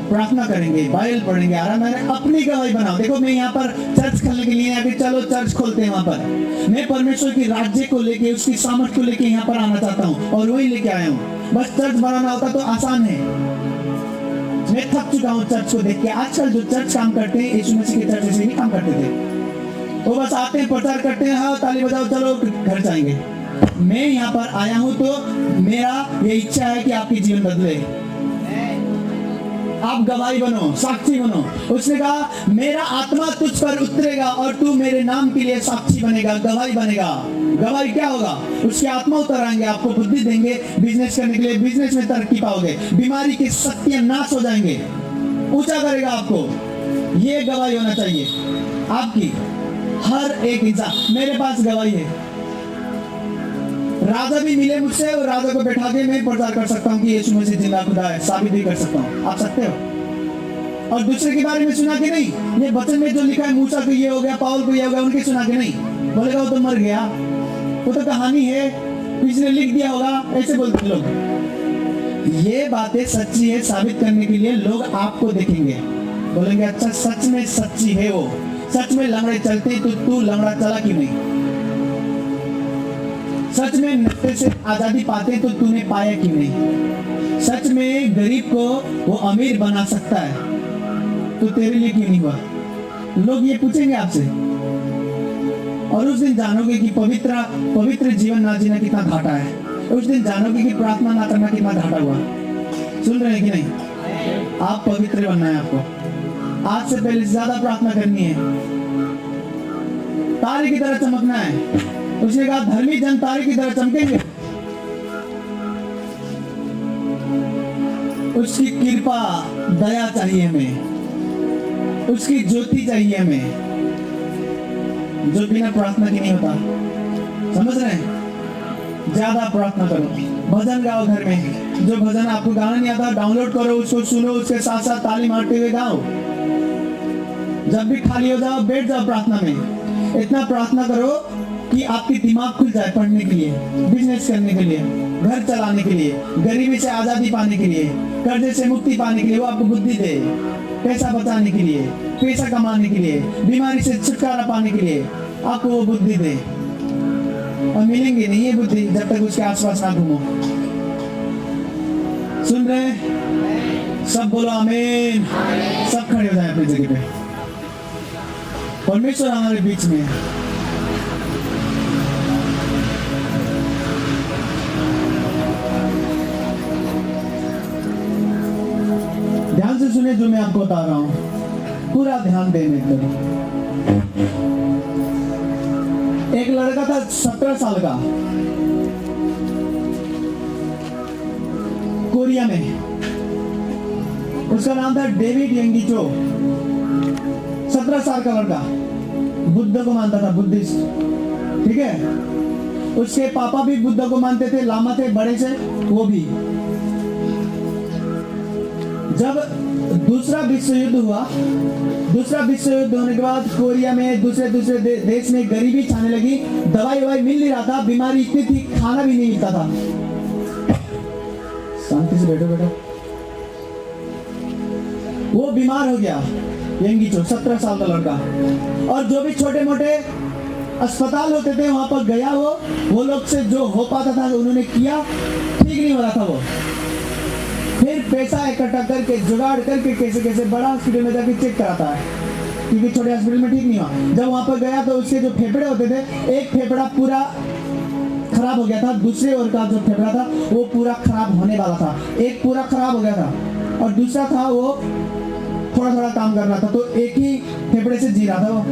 Speaker 1: प्रार्थना करेंगे, बाइबल पढ़ेंगे, आराम आराम अपनी गवाही बनाओ। देखो मैं यहाँ पर चर्च खोलने के लिए आया, चलो चर्च खोलते हैं वहां पर। मैं परमेश्वर की राज्य को लेके, उसकी सामर्थ को लेके यहाँ पर आना चाहता हूँ, और वही लेके आया हूँ। बस चर्च बनाना होता तो आसान है। मैं थक चुका हूँ चर्च को देख के। आजकल जो चर्च काम करते हैं, यीशु मसीह के चर्च ऐसे नहीं काम करते थे। वो बस आते हैं, प्रचार करते हैं, हाँ ताली बजाओ, चलो घर जाएंगे। मैं यहाँ पर आया हूँ तो मेरा ये इच्छा है कि आपकी जीवन बदले, आप गवाही बनो, साक्षी बनो। उसने कहा मेरा आत्मा तुझ पर उतरेगा और तू मेरे नाम के लिए साक्षी बनेगा, गवाही बनेगा। गवाही क्या होगा? उसके आत्मा उतर आएंगे, आपको बुद्धि देंगे बिजनेस करने के लिए, बिजनेस में तरक्की पाओगे, बीमारी की शक्तियां नाश हो जाएंगे, ऊंचा करेगा आपको। ये गवाही होना चाहिए आपकी। हर एक इंसान, मेरे पास गवाही है, राजा भी मिले मुझसे और राजा को बैठा के मैं प्रचार कर सकता हूँ कि यीशु मसीह जिंदा खुदा है, साबित भी कर सकता हूँ। आप सकते हो? और दूसरे के बारे में सुना के नहीं, ये वचन में जो लिखा है मूसा को ये हो गया, पाउल को ये हो गया, उनके सुना के नहीं। बोलेगा वो तो मर गया, वो तो कहानी है, किसी ने लिख दिया होगा, ऐसे बोलते लोग। ये बातें सच्ची है साबित करने के लिए लोग आपको देखेंगे, बोलेंगे अच्छा सच में सच्ची है वो, सच में लंगड़े चलते तो तू लंगड़ा चला क्यों नहीं? सच में नशे से आजादी पाते तो तूने पाया क्यों नहीं? सच में गरीब को वो अमीर बना सकता है तो तेरे लिए क्यों नहीं हुआ? लोग ये पूछेंगे आपसे, और उस दिन जानोगे कि पवित्र जीवन ना जीना कितना घाटा है। उस दिन जानोगे कि प्रार्थना ना करना कितना घाटा हुआ। सुन रहे हैं कि नहीं? आप पवित्र बनना है आपको। आज से पहले ज्यादा प्रार्थना करनी है, तारे की तरह चमकना है। उसने कहा धर्मी जन तारे की तरह चमकेंगे। उसकी कृपा दया चाहिए हमें, उसकी ज्योति चाहिए हमें, जो बिना प्रार्थना की नहीं होता। समझ रहे हैं? ज्यादा प्रार्थना करो, भजन गाओ घर में। जो भजन आपको गाना नहीं आता डाउनलोड करो, उसको सुनो, उसके साथ साथ ताली मारते हुए गाओ। जब भी खाली हो जाओ बैठ जाओ प्रार्थना में। इतना प्रार्थना करो कि आपकी दिमाग खुल जाए पढ़ने के लिए, बिजनेस करने के लिए, घर चलाने के लिए, गरीबी से आजादी पाने के लिए, कर्जे से मुक्ति पाने के लिए। वो आपको बुद्धि दे, पैसा बचाने के लिए, पैसा कमाने के लिए, बीमारी से छुटकारा पाने के लिए आपको वो बुद्धि दे। और मिलेंगे नहीं ये बुद्धि जब तक उसके आसपास ना घूमो। सुन रहे? सब बोलो आमीन। सब खड़े हो जाए अपनी जगह पे। परमेश्वर हमारे बीच में है। ध्यान से सुने जो मैं आपको बता रहा हूं, पूरा ध्यान देने करो। एक लड़का था 17 साल का, कोरिया में। उसका नाम था डेविड यंगीचो। 17 साल का लड़का, बुद्ध को मानता था, बुद्धिस्ट। ठीक है? उसके पापा भी बुद्ध को मानते थे, लामा थे बड़े से, वो भी। जब दूसरा विश्व युद्ध हुआ। दूसरा विश्व युद्ध होने के बाद कोरिया में दूसरे देश में गरीबी छाने लगी, दवाई ववाई मिल नहीं रहा था, बीमारी इतनी थी, खाना भी नहीं मिलता था। शांति से बैठो बेटा। वो बीमार हो गया, यंगीचो 17 साल का लड़का, और जो भी छोटे मोटे अस्पताल होते थे वहां पर गया, वो लोग से जो हो पाता था उन्होंने किया, ठीक नहीं हो रहा था वो। फिर पैसा इकट्ठा करके जुगाड़ करके कैसे कैसे बड़ा हॉस्पिटल में जाके चेक कराता है, क्योंकि छोटे हॉस्पिटल में ठीक नहीं हुआ। जब वहां पर गया तो उसके जो फेफड़े होते थे, एक फेफड़ा पूरा खराब हो गया था, दूसरे ओर का जो फेफड़ा था वो पूरा खराब होने वाला था। एक पूरा खराब हो गया था और दूसरा था वो थोड़ा थोड़ा काम कर रहा था, तो एक ही फेफड़े से जी रहा था वो।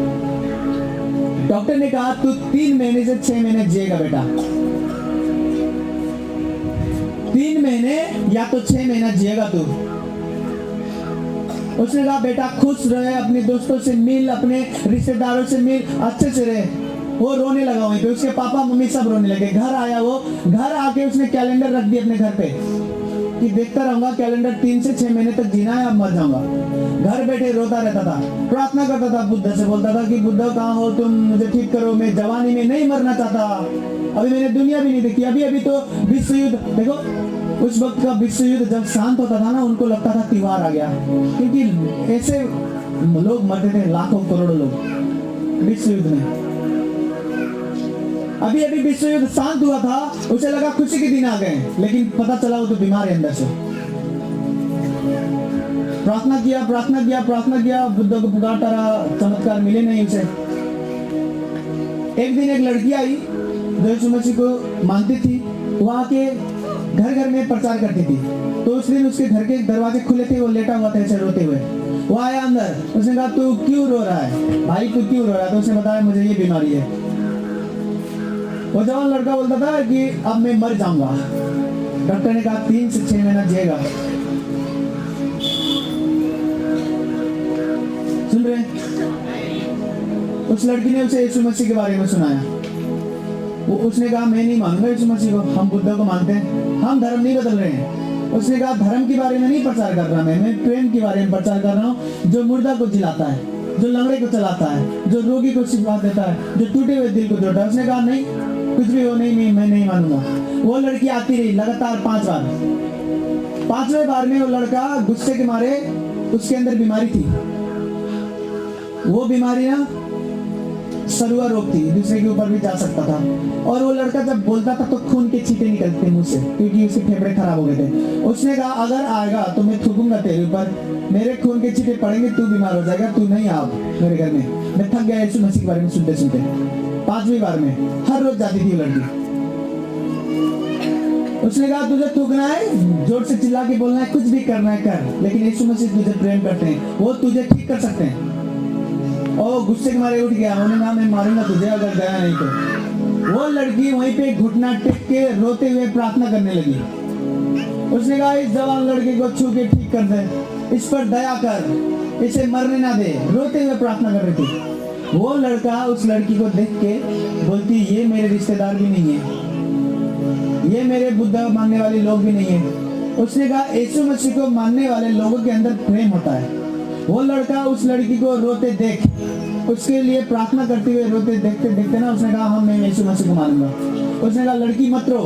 Speaker 1: डॉक्टर ने कहा तू 3 महीने से 6 महीने जिएगा बेटा, 3 महीने या तो 6 महीना जिएगा तू। उसने कहा बेटा खुश रहे, अपने दोस्तों से मिल, अपने रिश्तेदारों से मिल, अच्छे से रहे। वो रोने लगा वहीं पे, उसके पापा मम्मी सब रोने लगे। घर आया, वो घर आके उसने कैलेंडर रख दिया अपने घर पे कि देखता रहूंगा कैलेंडर, 3 से 6 महीने तक जीना है, अब मर जाऊंगा। घर बैठे रोता रहता था, प्रार्थना करता था, बुद्ध से बोलता था कि बुद्ध कहाँ हो तुम, मुझे ठीक करो, मैं जवानी में नहीं मरना चाहता, अभी मैंने दुनिया भी नहीं देखी, अभी तो विश्व युद्ध देखो। उस वक्त का विश्व युद्ध जब शांत होता था ना, उनको लगता था त्योहार आ गया, क्योंकि ऐसे लोग मरते थे, लाखों करोड़ों लोग विश्व युद्ध में। अभी विश्व युद्ध शांत हुआ था, उसे लगा खुशी के दिन आ गए, लेकिन पता चला वो तो बीमार है अंदर से। प्रार्थना किया, बुद्ध को पुकारता रहा, चमत्कार मिले नहीं उसे। एक दिन एक लड़की आई जो यीशु मसीह को मानती थी, वो आके घर घर में प्रचार करती थी। तो उस दिन उसके घर के दरवाजे खुले थे, वो लेटा हुआ था ऐसे रोते हुए। वो आया अंदर, उसने कहा तू क्यों रो रहा है भाई, तू क्यों रो रहा है? तो उसने बताया मुझे ये बीमारी है। वो जवान लड़का बोलता था कि अब मैं मर जाऊंगा। डॉक्टर ने कहा 3 से 6 महीना जिएगा। सुन रहे? उस लड़की ने उसे यीशु मसीह के बारे में सुनाया। उसने कहा मैं नहीं मानूंगा यीशु मसीह को, हम बुद्ध को मानते हैं, हम धर्म नहीं बदल रहे हैं। उसने कहा धर्म के बारे में नहीं प्रचार कर रहा मैं प्रेम के बारे में प्रचार कर रहा हूँ, जो मुर्दा को जिलाता है, जो लंगड़े को चलाता है, जो रोगी को शिफा देता है, जो टूटे हुए दिल को जोड़ता है। उसने कहा नहीं, कुछ भी हो, नहीं मैं नहीं मानूंगा। वो लड़की आती रही लगातार 5 बार। 5वें बार में वो लड़का गुस्से के मारे, उसके अंदर बीमारी थी। वो बीमारी ना सरुआ रोग थी, दूसरे के ऊपर भी जा सकता था। और वो लड़का जब बोलता था तो खून के छींटे निकलते मुंह से, क्योंकि उसके फेफड़े खराब हो गए थे। उसने कहा अगर आएगा तो मैं थूकूंगा तेरे ऊपर, मेरे खून के छींटे पड़ेंगे, तू बीमार हो जाएगा, तू नहीं आओ मेरे घर में। मैं थक गया यीशु मसीह के बारे में सुनते सुनते। 5वीं बार में हर रोज जाती थी लड़की। उसने कहा तुझे थूकना है, जोर से चिल्ला के बोलना है, कुछ भी करना है कर, लेकिन यीशु मसीह तुझे प्रेम करते हैं, वो तुझे ठीक कर सकते हैं। और गुस्से के मारे उठ गया, उन्होंने कहा मैं मारूंगा तुझे अगर गया नहीं तो। वो लड़की वहीं पे घुटना टेक के रोते हुए प्रार्थना करने लगी। उसने कहा इस जवान लड़के को छू के ठीक कर दे, इस पर दया कर, इसे मरने ना दे। रोते हुए प्रार्थना कर रही थी। वो लड़का उस लड़की को देख के बोलती ये मेरे रिश्तेदार भी नहीं है, ये मेरे बुद्ध मानने वाले लोग भी नहीं है। उसने कहा यीशु मसीह को मानने वाले लोगों के अंदर प्रेम होता है। वो लड़का उस लड़की को रोते देख, उसके लिए प्रार्थना करते हुए रोते देखते देखते ना, उसने कहा हम मैं यीशु मसीह को मानूंगा। उसने कहा लड़की मत रो।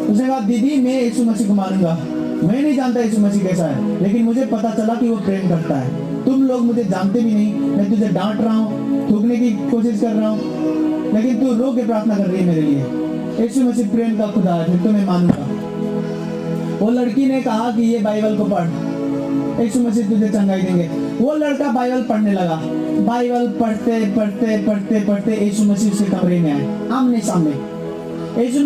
Speaker 1: उसने कहा दीदी मैं यीशु मसीह को मानूंगा, मैं नहीं जानता यीशु मसीह कैसा है, लेकिन मुझे पता चला कि वो प्रेम करता है। तुम लोग मुझे जानते भी नहीं, मैं तुझे डांट रहा हूँ, थूकने की कोशिश कर रहा हूँ, लेकिन तू रो के प्रार्थना कर रही है मेरे लिए। यीशु मसीह प्रेम का खुदा है, फिर तो मैं मानूंगा। वो लड़की ने कहा कि ये बाइबल को पढ़, यीशु मसीह तुझे चंगाई देंगे। वो लड़का बाइबल पढ़ने लगा। बाइबल पढ़ते पढ़ते पढ़ते पढ़ते यीशु मसीह उसके कमरे में आए, आमने सामने। यीशु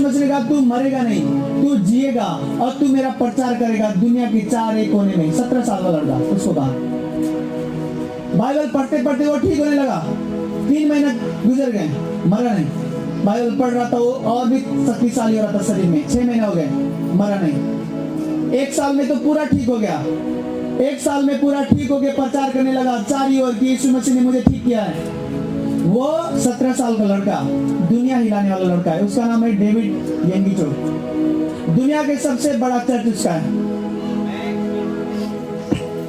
Speaker 1: मसीह ने कहा तू मरेगा नहीं, तू जिएगा और तू मेरा प्रचार करेगा दुनिया के 4 कोने में। 17 साल का लड़का, उसको कहा। बाइबल पढ़ते पढ़ते वो ठीक होने लगा। 3 महीने गुजर गए, मरा नहीं। बाइबल पढ़ रहा था वो, और भी शक्तिशाली हो रहा था शरीर में। 6 महीने हो गए, मरा नहीं। 1 साल में तो पूरा ठीक हो गया। 1 साल में पूरा ठीक हो गया, प्रचार करने लगा चारी ओर कि यीशु मसीह ने मुझे ठीक किया है। वो 17 साल का लड़का, दुनिया हिलाने वाला लड़का है। उसका नाम है डेविड यंगीचो। दुनिया के सबसे बड़ा चर्च उसका है।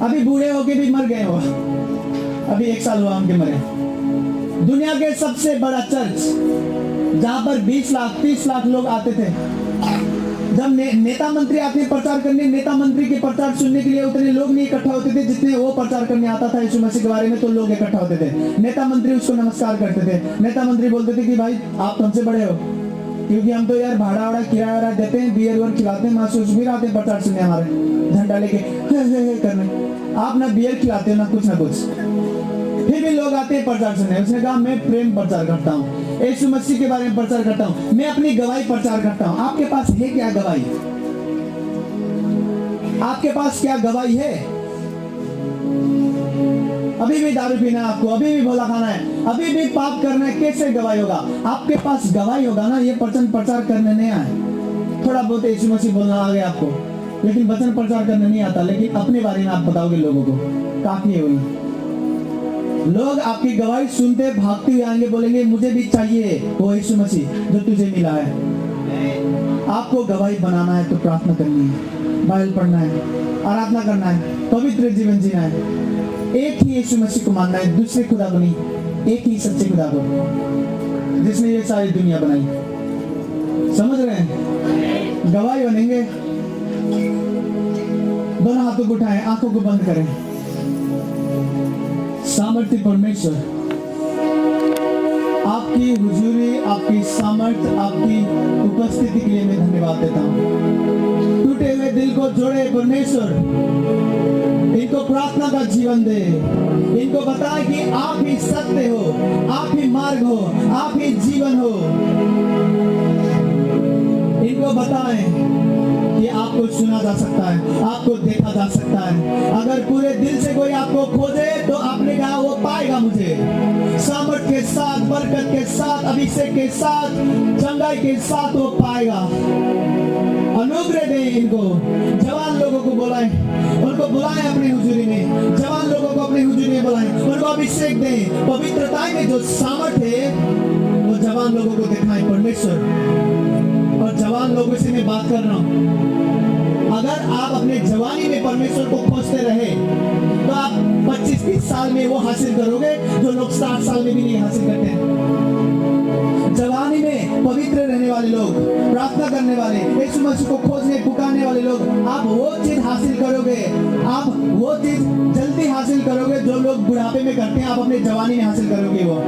Speaker 1: अभी बूढ़े होके भी मर गए वो, अभी 1 साल हुआ उनके मरे। दुनिया के सबसे बड़ा चर्च जहां पर 20 लाख 30 लाख लोग आते थे। जब नेता मंत्री आते हैं प्रचार करने, नेता मंत्री के प्रचार सुनने के लिए उतने लोग नहीं इकट्ठा होते थे जितने वो प्रचार करने आता था यीशु मसीह के बारे में, तो लोग इकट्ठा होते थे। नेता मंत्री उसको नमस्कार करते थे। नेता मंत्री बोलते थे कि भाई आप तो हमसे बड़े हो, क्योंकि हम तो यार भाड़ा वाड़ा किराया वाड़ा देते हैं, बियर वर खिलाते हैं, मासूस भी आते हैं प्रचार सुनने हमारे, झंडा लेके हे करने। आप ना बियर खिलाते हो ना कुछ ना कुछ, फिर भी लोग आते हैं प्रचार सुनने। उसने कहा मैं प्रेम प्रचार करता हूँ, यीशु मसीह के बारे में प्रचार करता हूँ, मैं अपनी गवाही प्रचार करता हूँ। आपके पास है क्या गवाही? आपके पास क्या गवाही है? अभी भी दारू पीना है आपको, अभी भी भोला खाना है, अभी भी पाप करना है, कैसे गवाही होगा? आपके पास गवाही होगा ना, ये वचन प्रचार करने नहीं आए। थोड़ा बहुत यीशु मसीह बोलना आ गया आपको, लेकिन वचन प्रचार करने नहीं आता, लेकिन अपने बारे में आप बताओगे लोगों को, काफी है वही। लोग आपकी गवाही सुनते भागते हुए आएंगे, बोलेंगे मुझे भी चाहिए वो यीशु मसीह जो तुझे मिला है। आपको गवाही बनाना है तो प्रार्थना करनी है, बाइबल पढ़ना है, आराधना करना है, पवित्र जीवन जीना है। एक ही यीशु मसीह को मानना है, दूसरे खुदा को नहीं, एक ही सच्चे खुदा को जिसने ये सारी दुनिया बनाई। समझ रहे हैं? गवाही बनेंगे। दोनों हाथों को उठाएं, आंखों को बंद करें। सामर्थ्य परमेश्वर, आपकी हुजूरी, आपकी सामर्थ्य, आपकी उपस्थिति के लिए मैं धन्यवाद देता हूँ। टूटे हुए दिल को जोड़े परमेश्वर, इनको प्रार्थना का जीवन दे, इनको बताए कि आप ही सत्य हो, आप ही मार्ग हो, आप ही जीवन हो। इनको बताएं कि आपको सुना जा सकता है, आपको देखा जा सकता है। अगर पूरे दिल से कोई आपको खोजे तो आपने कहा वो पाएगा मुझे। सामर्थ के साथ, बरकत के साथ, अभिषेक के साथ, चंगाई के साथ वो पाएगा। अनुग्रह दें इनको। जवान लोगों को बुलाएं, उनको बुलाएं अपनी हुजूरी में। जवान लोगों को अपनी हुजूरी में बुलाएं, उनको अभिषेक दें। पवित्रता में जो सामर्थ है वो जवान लोगों को दिखाएं परमेश्वर। और जवान लोगों से मैं बात कर रहा हूं, अगर आप अपने जवानी में परमेश्वर को खोजते रहे तो आप 25-30 साल में वो हासिल करोगे जो लोग 60 साल में भी नहीं हासिल करते हैं। जवानी में पवित्र रहने वाले लोग, प्रार्थना करने वाले, यीशु मसीह को खोजने पुकारने वाले लोग, आप वो चीज हासिल करोगे, आप वो चीज जल्दी हासिल करोगे जो लोग बुढ़ापे में करते हैं, आप अपने जवानी में हासिल करोगे वो।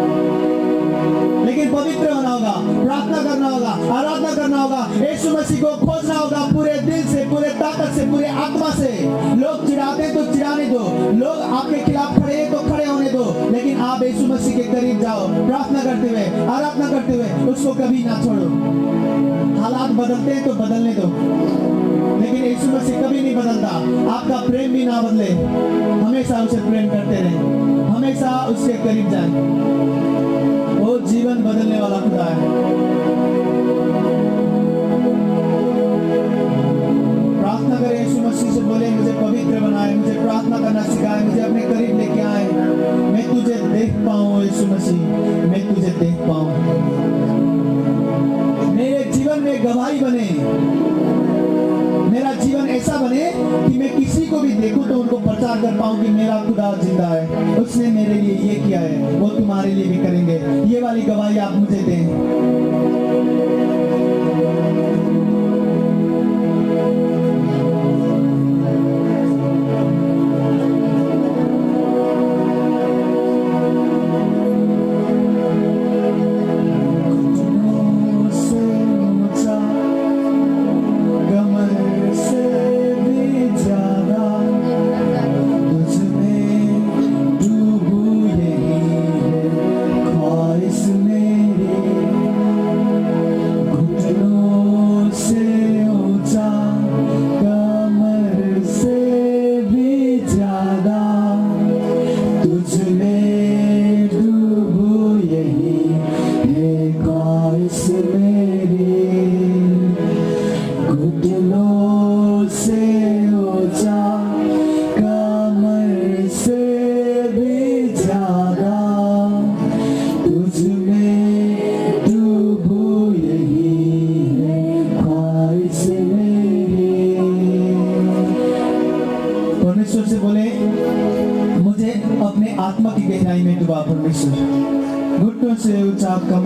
Speaker 1: लेकिन पवित्र होना होगा, प्रार्थना करना होगा, आराधना करना होगा, यीशु मसीह को खोजना होगा पूरे दिल से, पूरे ताकत से, पूरे आत्मा से। लोग चिढ़ाते तो चिढ़ाने दो, लोग आपके खिलाफ खड़े हैं तो खड़े होने दो, लेकिन आप यीशु मसीह के करीब जाओ, प्रार्थना करते हुए, आराधना करते हुए, उसको कभी ना छोड़ो। हालात बदलते हैं तो बदलने दो, लेकिन यीशु मसीह कभी नहीं बदलता। आपका प्रेम भी ना बदले, हमेशा उसे प्रेम करते रहे, हमेशा उसके करीब जाए। वो जीवन बदलने वाला खुदा है। प्रार्थना करें, यीशु मसीह से बोले मुझे पवित्र बनाए, मुझे प्रार्थना करना सिखाए, मुझे अपने करीब लेके आए, मैं तुझे देख पाऊं यीशु मसीह, मैं तुझे देख पाऊं। मेरे जीवन में गवाही बने, मेरा जीवन ऐसा बने कि मैं किसी को भी देखूं तो उनको प्रचार कर पाऊं कि मेरा खुदा जिंदा है, उसने मेरे लिए ये किया है, वो तुम्हारे लिए भी करेंगे। ये वाली गवाही आप मुझे दें।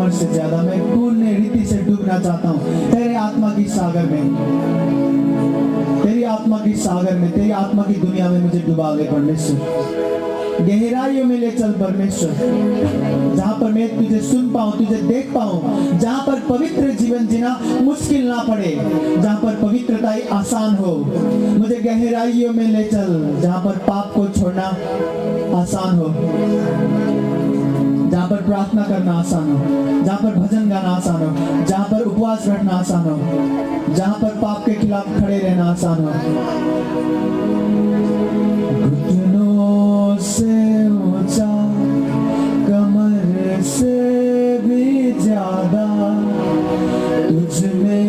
Speaker 1: समझ से ज्यादा मैं पूर्ण रीति से डूबना चाहता हूँ तेरे आत्मा की सागर में, तेरी आत्मा की सागर में, तेरी आत्मा की दुनिया में मुझे डुबा ले परमेश्वर। गहराइयों में ले चल परमेश्वर, जहाँ पर मैं तुझे सुन पाऊँ, तुझे देख पाऊँ, जहाँ पर पवित्र जीवन जीना मुश्किल ना पड़े, जहाँ पर पवित्रता ही आसान हो। मुझे गहराइयों में ले चल जहाँ पर पाप को छोड़ना आसान हो, जहाँ पर प्रार्थना करना आसान हो, जहाँ पर भजन गाना आसान हो, जहाँ पर उपवास रखना आसान हो, जहाँ पर पाप के खिलाफ खड़े रहना आसान हो। घुटनों से ऊंचा, कमर से भी ज्यादा तुझ में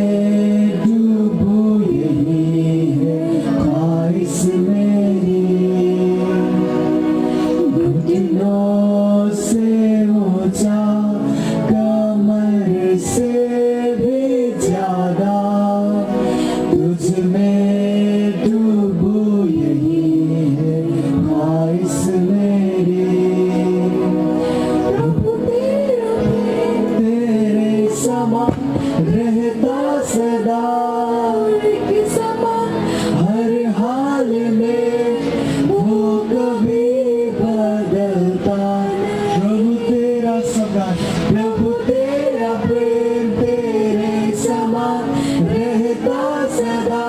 Speaker 1: डूबूं, यही है ख्वाहिश मेरी। घुटनों से ऊंचा, कमर से भी ज्यादा तुझ में डूबूं, यही है ख्वाहिश मेरी। प्रभु तेरे समा रहता सदा, हर हाल में वो कभी बदलता। प्रभु तेरा सदा, प्रभु तेरा प्रेम तेरे समा रहता सदा,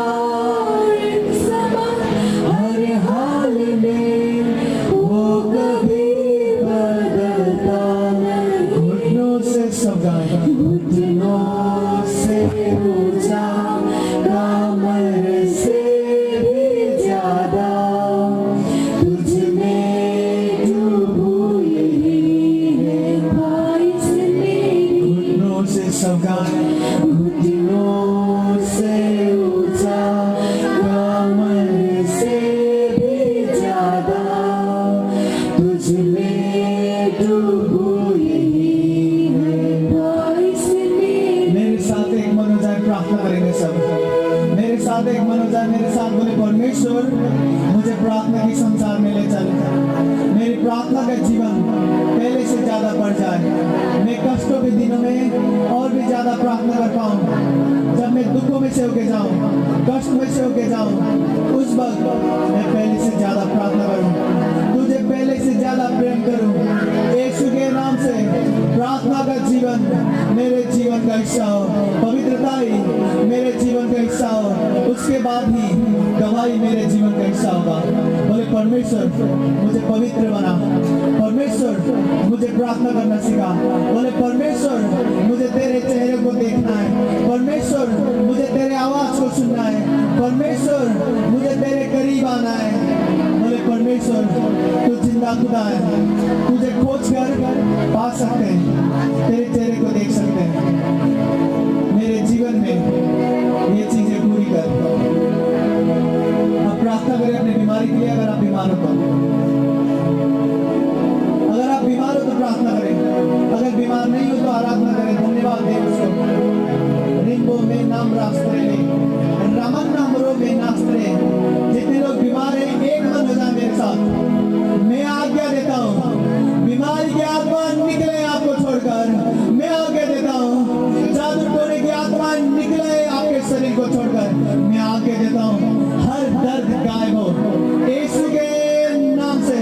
Speaker 1: हर हाल में वो कभी बदलता। घुटनों से सदा, घुटनों से ऊंचा, कमर से भी ज्यादा तुझ में डूबूं, यही है ख्वाहिश मेरी। घुटनों से सदा, घुटनों से ऊंचा, कमर से भी ज्यादा तुझ में डूबूं, यही है ख्वाहिश मेरी। मेरे साथ एक मन हो जाए, प्रार्थना करेंगे सब। मेरे साथ एक मन हो जाए, मेरे साथ बोले परमेश्वर मुझे प्रार्थना की संसार में ले चल। मेरी प्रार्थना का जीवन पहले से ज्यादा बढ़ जाए, मैं कष्टों के दिनों में और भी ज्यादा प्रार्थना कर पाऊँ। जब मैं दुखों में से होके जाऊँ, कष्ट में से होके जाऊँ, उस वक्त मैं पहले से ज्यादा प्रार्थना करूँ, तुझे पहले से ज्यादा प्रेम करूँ। यीशु के नाम से प्रार्थना का जीवन मेरे जीवन का हिस्सा हो, पवित्रता ही मेरे जीवन का हिस्सा हो, उसके बाद ही गवाही मेरे जीवन का हिस्सा होगा। बोले परमेश्वर मुझे पवित्र बना, परमेश्वर मुझे प्रार्थना करना सिखा। बोले परमेश्वर मुझे तेरे चेहरे को देखना है, परमेश्वर मुझे तेरे आवाज को सुनना है, परमेश्वर मुझे तेरे करीब आना है। बोले परमेश्वर तू जिंदा खुदा है, तुझे खोज कर पा सकते हैं, तेरे चेहरे को देख सकते हैं। मेरे जीवन में ये चीजें पूरी कर। अब प्रार्थना करें अपनी बीमारी के लिए। अगर आप बीमार हो तो, अगर आप बीमार हो तो प्रार्थना करें, अगर बीमार नहीं हो तो आराधना करें, धन्यवाद दें उसको। रिंबो में नाम रास्त्रे रमन नामरो में नास्त्रे। जितने लोग बीमार हैं एक मन हो जाए मेरे साथ। मैं आज्ञा देता हूँ बीमारी की आत्मा निकले आपको छोड़कर, मैं आज्ञा देता हूँ जादू टोने की आत्मा निकले आपके शरीर को छोड़कर, मैं आज्ञा देता हूँ हर दर्द गायब हो यीशु के नाम से,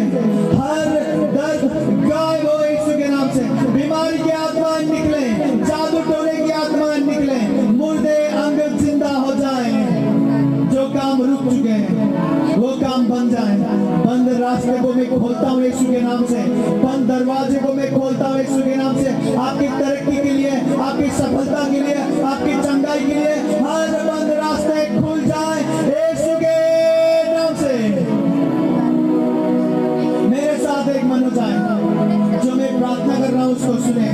Speaker 1: हर दर्द गायब हो यीशु के नाम से। बीमारी की आत्मा निकले, जादू टोने की आत्मा निकले, मुर्दे अंग जिंदा हो जाए, जो काम रुक चुके हैं वो काम बन जाए। बंद रास्ते को मैं खोलता हूँ यीशु के नाम से, बंद दरवाजे को मैं खोलता हूँ यीशु के नाम से। आपकी तरक्की के लिए, आपकी सफलता के लिए, आपकी चंगाई के लिए हर बंद रास्ते खुल जाए यीशु के नाम से। मेरे साथ एक मन हो जाए, जो मैं प्रार्थना कर रहा हूँ उसको सुने।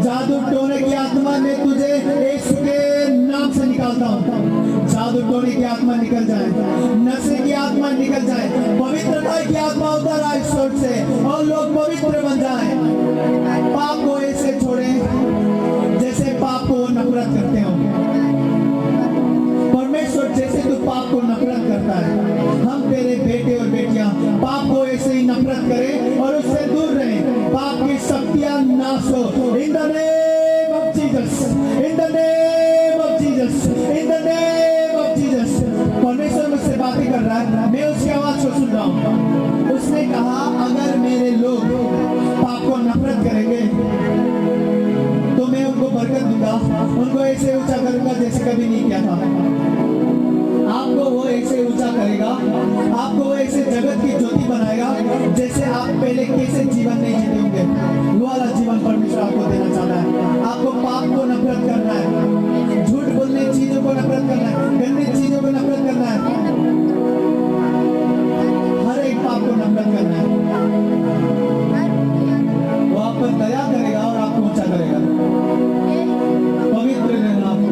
Speaker 1: जादू टोने की आत्मा ने तुझे यीशु के नाम से निकालता हूँ। जादू टोने की आत्मा निकल जाए, नशे की आत्मा निकल जाए, पवित्रता की आत्मा उतर आए स्वर्ग से और लोग पवित्र बन जाए। पाप को ऐसे छोड़े जैसे पाप को नफरत करते हो। परमेश्वर जैसे तू पाप को नफरत करता है, हम तेरे बेटे और बेटियां पाप को ऐसे ही नफरत करें और उससे दूर रहें। पाप की शक्तियां नाश हो in the name Jesus, in the name of Jesus, in the name of Jesus. परमेश्वर मुझसे बातें कर रहा है, मैं उसकी आवाज को सुन रहा हूँ। उसने कहा अगर मेरे लोग पाप को नफरत करेंगे तो मैं उनको बरकत दूंगा, उनको ऐसे ऊंचा करूंगा जैसे कभी नहीं किया था। आपको वो ऐसे ऊंचा करेगा, आपको वो ऐसे जगत की ज्योति बनाएगा जैसे आप पहले कैसे जीवन नहीं जीते होंगे। वो वाला जीवन परमेश्वर आपको देना चाहता है। आपको पाप को नफरत करना है, झूठ बोलने चीजों को नफरत करना है, गंदी चीजों को नफरत करना है, हर एक पाप को नफरत करना है। वो आप पर दया करेगा और आपको ऊंचा करेगा। पवित्र रहना आपको।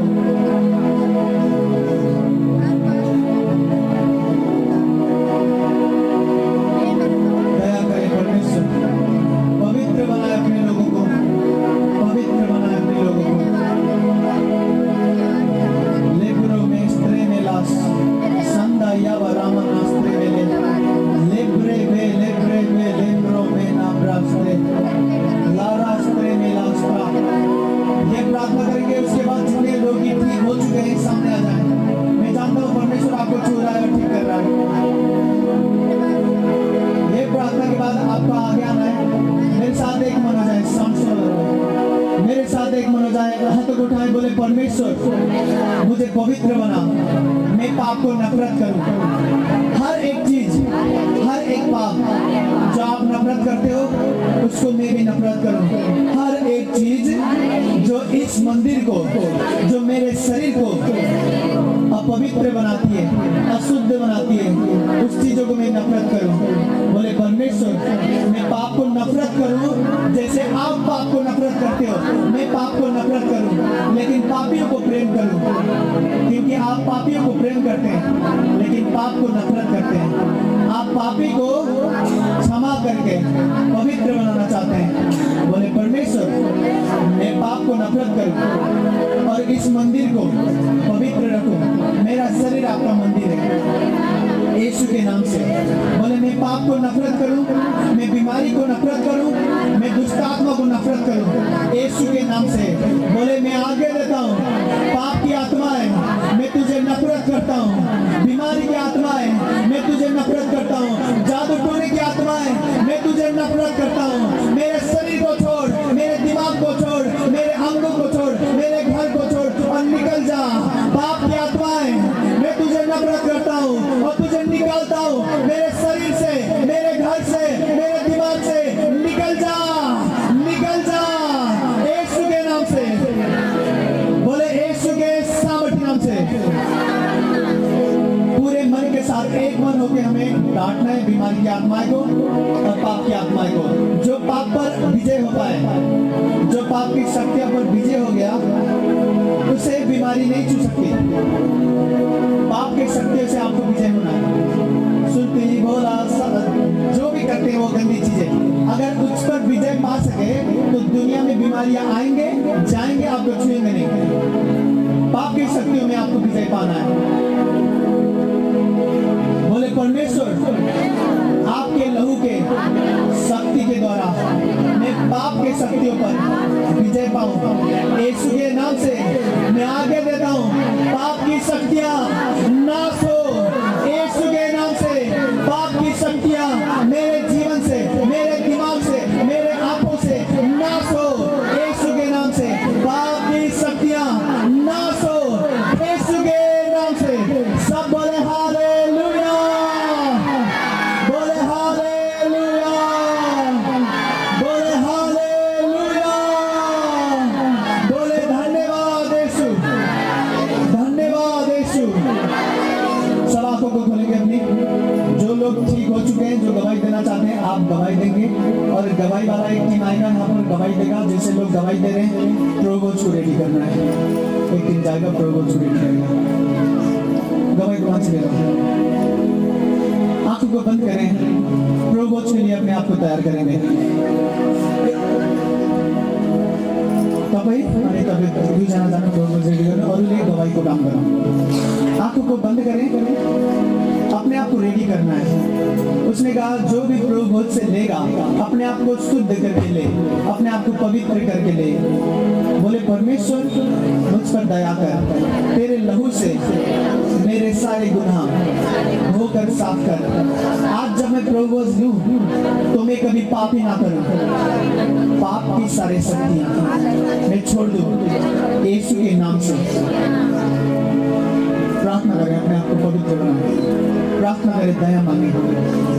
Speaker 1: दया करे परमेश्वर, पवित्र बनाए अपने लोगों को, पवित्र बनाए अपने लोगों को। लेब्रो में स्त्रे में लाश संदा यावा रामनास्त्रे में लेब्रे में लेब्रो में नाब्रास्त्रे लारास्त्रे में लास्त्रा। ये प्रार्थना करेंगे, उसके बाद जितने लोग ठीक हो चुके हैं सामने आ जाए। मैं जानता हूँ परमेश्वर आपको छू रहा है और ठीक कर रहा है। ये प्रार्थना के बाद आपका आगे आना है। मेरे साथ एक मन हो जाए, मेरे साथ एक मन हो जाए, हाथ को उठाए, बोले परमेश्वर मुझे पवित्र बना, मैं पाप को नफरत करूं। हर एक चीज, हर एक पाप जो आप नफरत करते हो उसको मैं भी नफरत करूं। हर एक चीज जो इस मंदिर को, जो मेरे शरीर को अपवित्र बनाती है, अशुद्ध बनाती है, उस चीजों को मैं नफरत करूं। बोले परमेश्वर मैं पाप को नफरत करूं जैसे आप पाप को नफरत करते हो। मैं पाप को नफरत करूं लेकिन पापियों को प्रेम करूं, क्योंकि आप पापियों को प्रेम करते हैं लेकिन पाप को नफरत करते हैं। आप पापी को क्षमा करके पवित्र बनाना चाहते हैं। बोले परमेश्वर मैं पाप को नफरत करूं और इस मंदिर को पवित्र रखूं। मेरा शरीर आपका मंदिर है, यीशु के नाम से। बोले मैं पाप को नफरत करूं, मैं बीमारी को नफरत करूं, मैं दुष्ट आत्मा को नफरत करूं, यीशु के नाम से। बोले मैं आगे देता हूं, पाप की आत्माएं मैं तुझे नफरत करता हूं, बीमारी की आत्माएं मैं तुझे नफरत करता हूं, जादू टोने की आत्माएं मैं तुझे नफरत करता हूं। मेरे शरीर को छोड़, मेरे दिमाग को छोड़, मेरे अंगों को छोड़, मेरे घर को छोड़ और निकल जा। पाप की आत्माएं मैं तुझे नफरत करता हूं और तुझे निकालता हूं मेरे शरीर से, मेरे घर से, मेरे दिमाग से। निकल जा, निकल जा यीशु के नाम से। बोले यीशु के सामर्थ्य नाम से। पूरे मन के साथ एक मन होकर हमें डांटना है बीमारी की आत्माएं को और पाप की आत्माएं को। जो पाप पर विजय होता है, जो पाप की शक्तियों पर विजय हो गया, उसे बीमारी नहीं छू सकती। पाप की शक्तियों से आपको विजय होना है। सुनते ही बोला, जो भी करते हैं वो गंदी चीजें, अगर उस पर विजय पा सके तो दुनिया में बीमारियां आएंगे जाएंगे, आपको छुएंगे नहीं। पाप की शक्तियों में आपको विजय पाना है। बोले परमेश्वर आपके लहू के शक्ति के द्वारा मैं पाप के शक्तियों पर विजय पाऊं। यीशु के नाम से मैं आगे देता हूं, पाप की शक्तियां नाश हो। यीशु के नाम से पाप की शक्तियां मेरे जीवन से, मेरे दिमाग से, मेरे आंखों से नाश हो। यीशु के नाम से पाप की शक्तियां नाश हो। यीशु के नाम से सब बोले हालेलुया, बोले हालेलुया, बोले हालेलुया, बोले धन्यवाद यीशु, धन्यवाद यीशु। सब आंखों को खोलेंगे अपनी। जो लोग ठीक हो चुके हैं, जो गवाही देना चाहते हैं, आप गवाही देंगे और गवाही वाला एक टीम आएगा यहाँ पर गवाही देगा। जैसे लोग गवाही दे रहे हैं, प्रोगोज को रेडी करना है। एक टीम जाएगा, प्रोगोज को रेडी करेगा। गवाही कौन से दे रहा हूँ? आंखों को बंद करें, प्रोगोज के लिए अपने आप को तैयार करेंगे। तपाईँ अनि तपाईँ दुईजना जानु प्रोगोज रेडी गर्नु, अरूले गवाही को काम गर्नु। आंखों को बंद करें, अपने आप को रेडी करना है। उसने कहा जो भी प्रभु से लेगा अपने आप को शुद्ध करके ले, अपने आप को पवित्र करके ले। बोले परमेश्वर मुझ पर दया कर, तेरे लहू से मेरे सारे गुनाह धोकर साफ कर। आज जब मैं प्रभुवश लूं तो मैं कभी पाप ही ना करूं, पाप की सारी शक्तियां मैं छोड़ दूं यीशु के नाम से। प्रार्थना करें, अपने आप को पवित्र बनाएं, प्रार्थना करें, दया मांगे।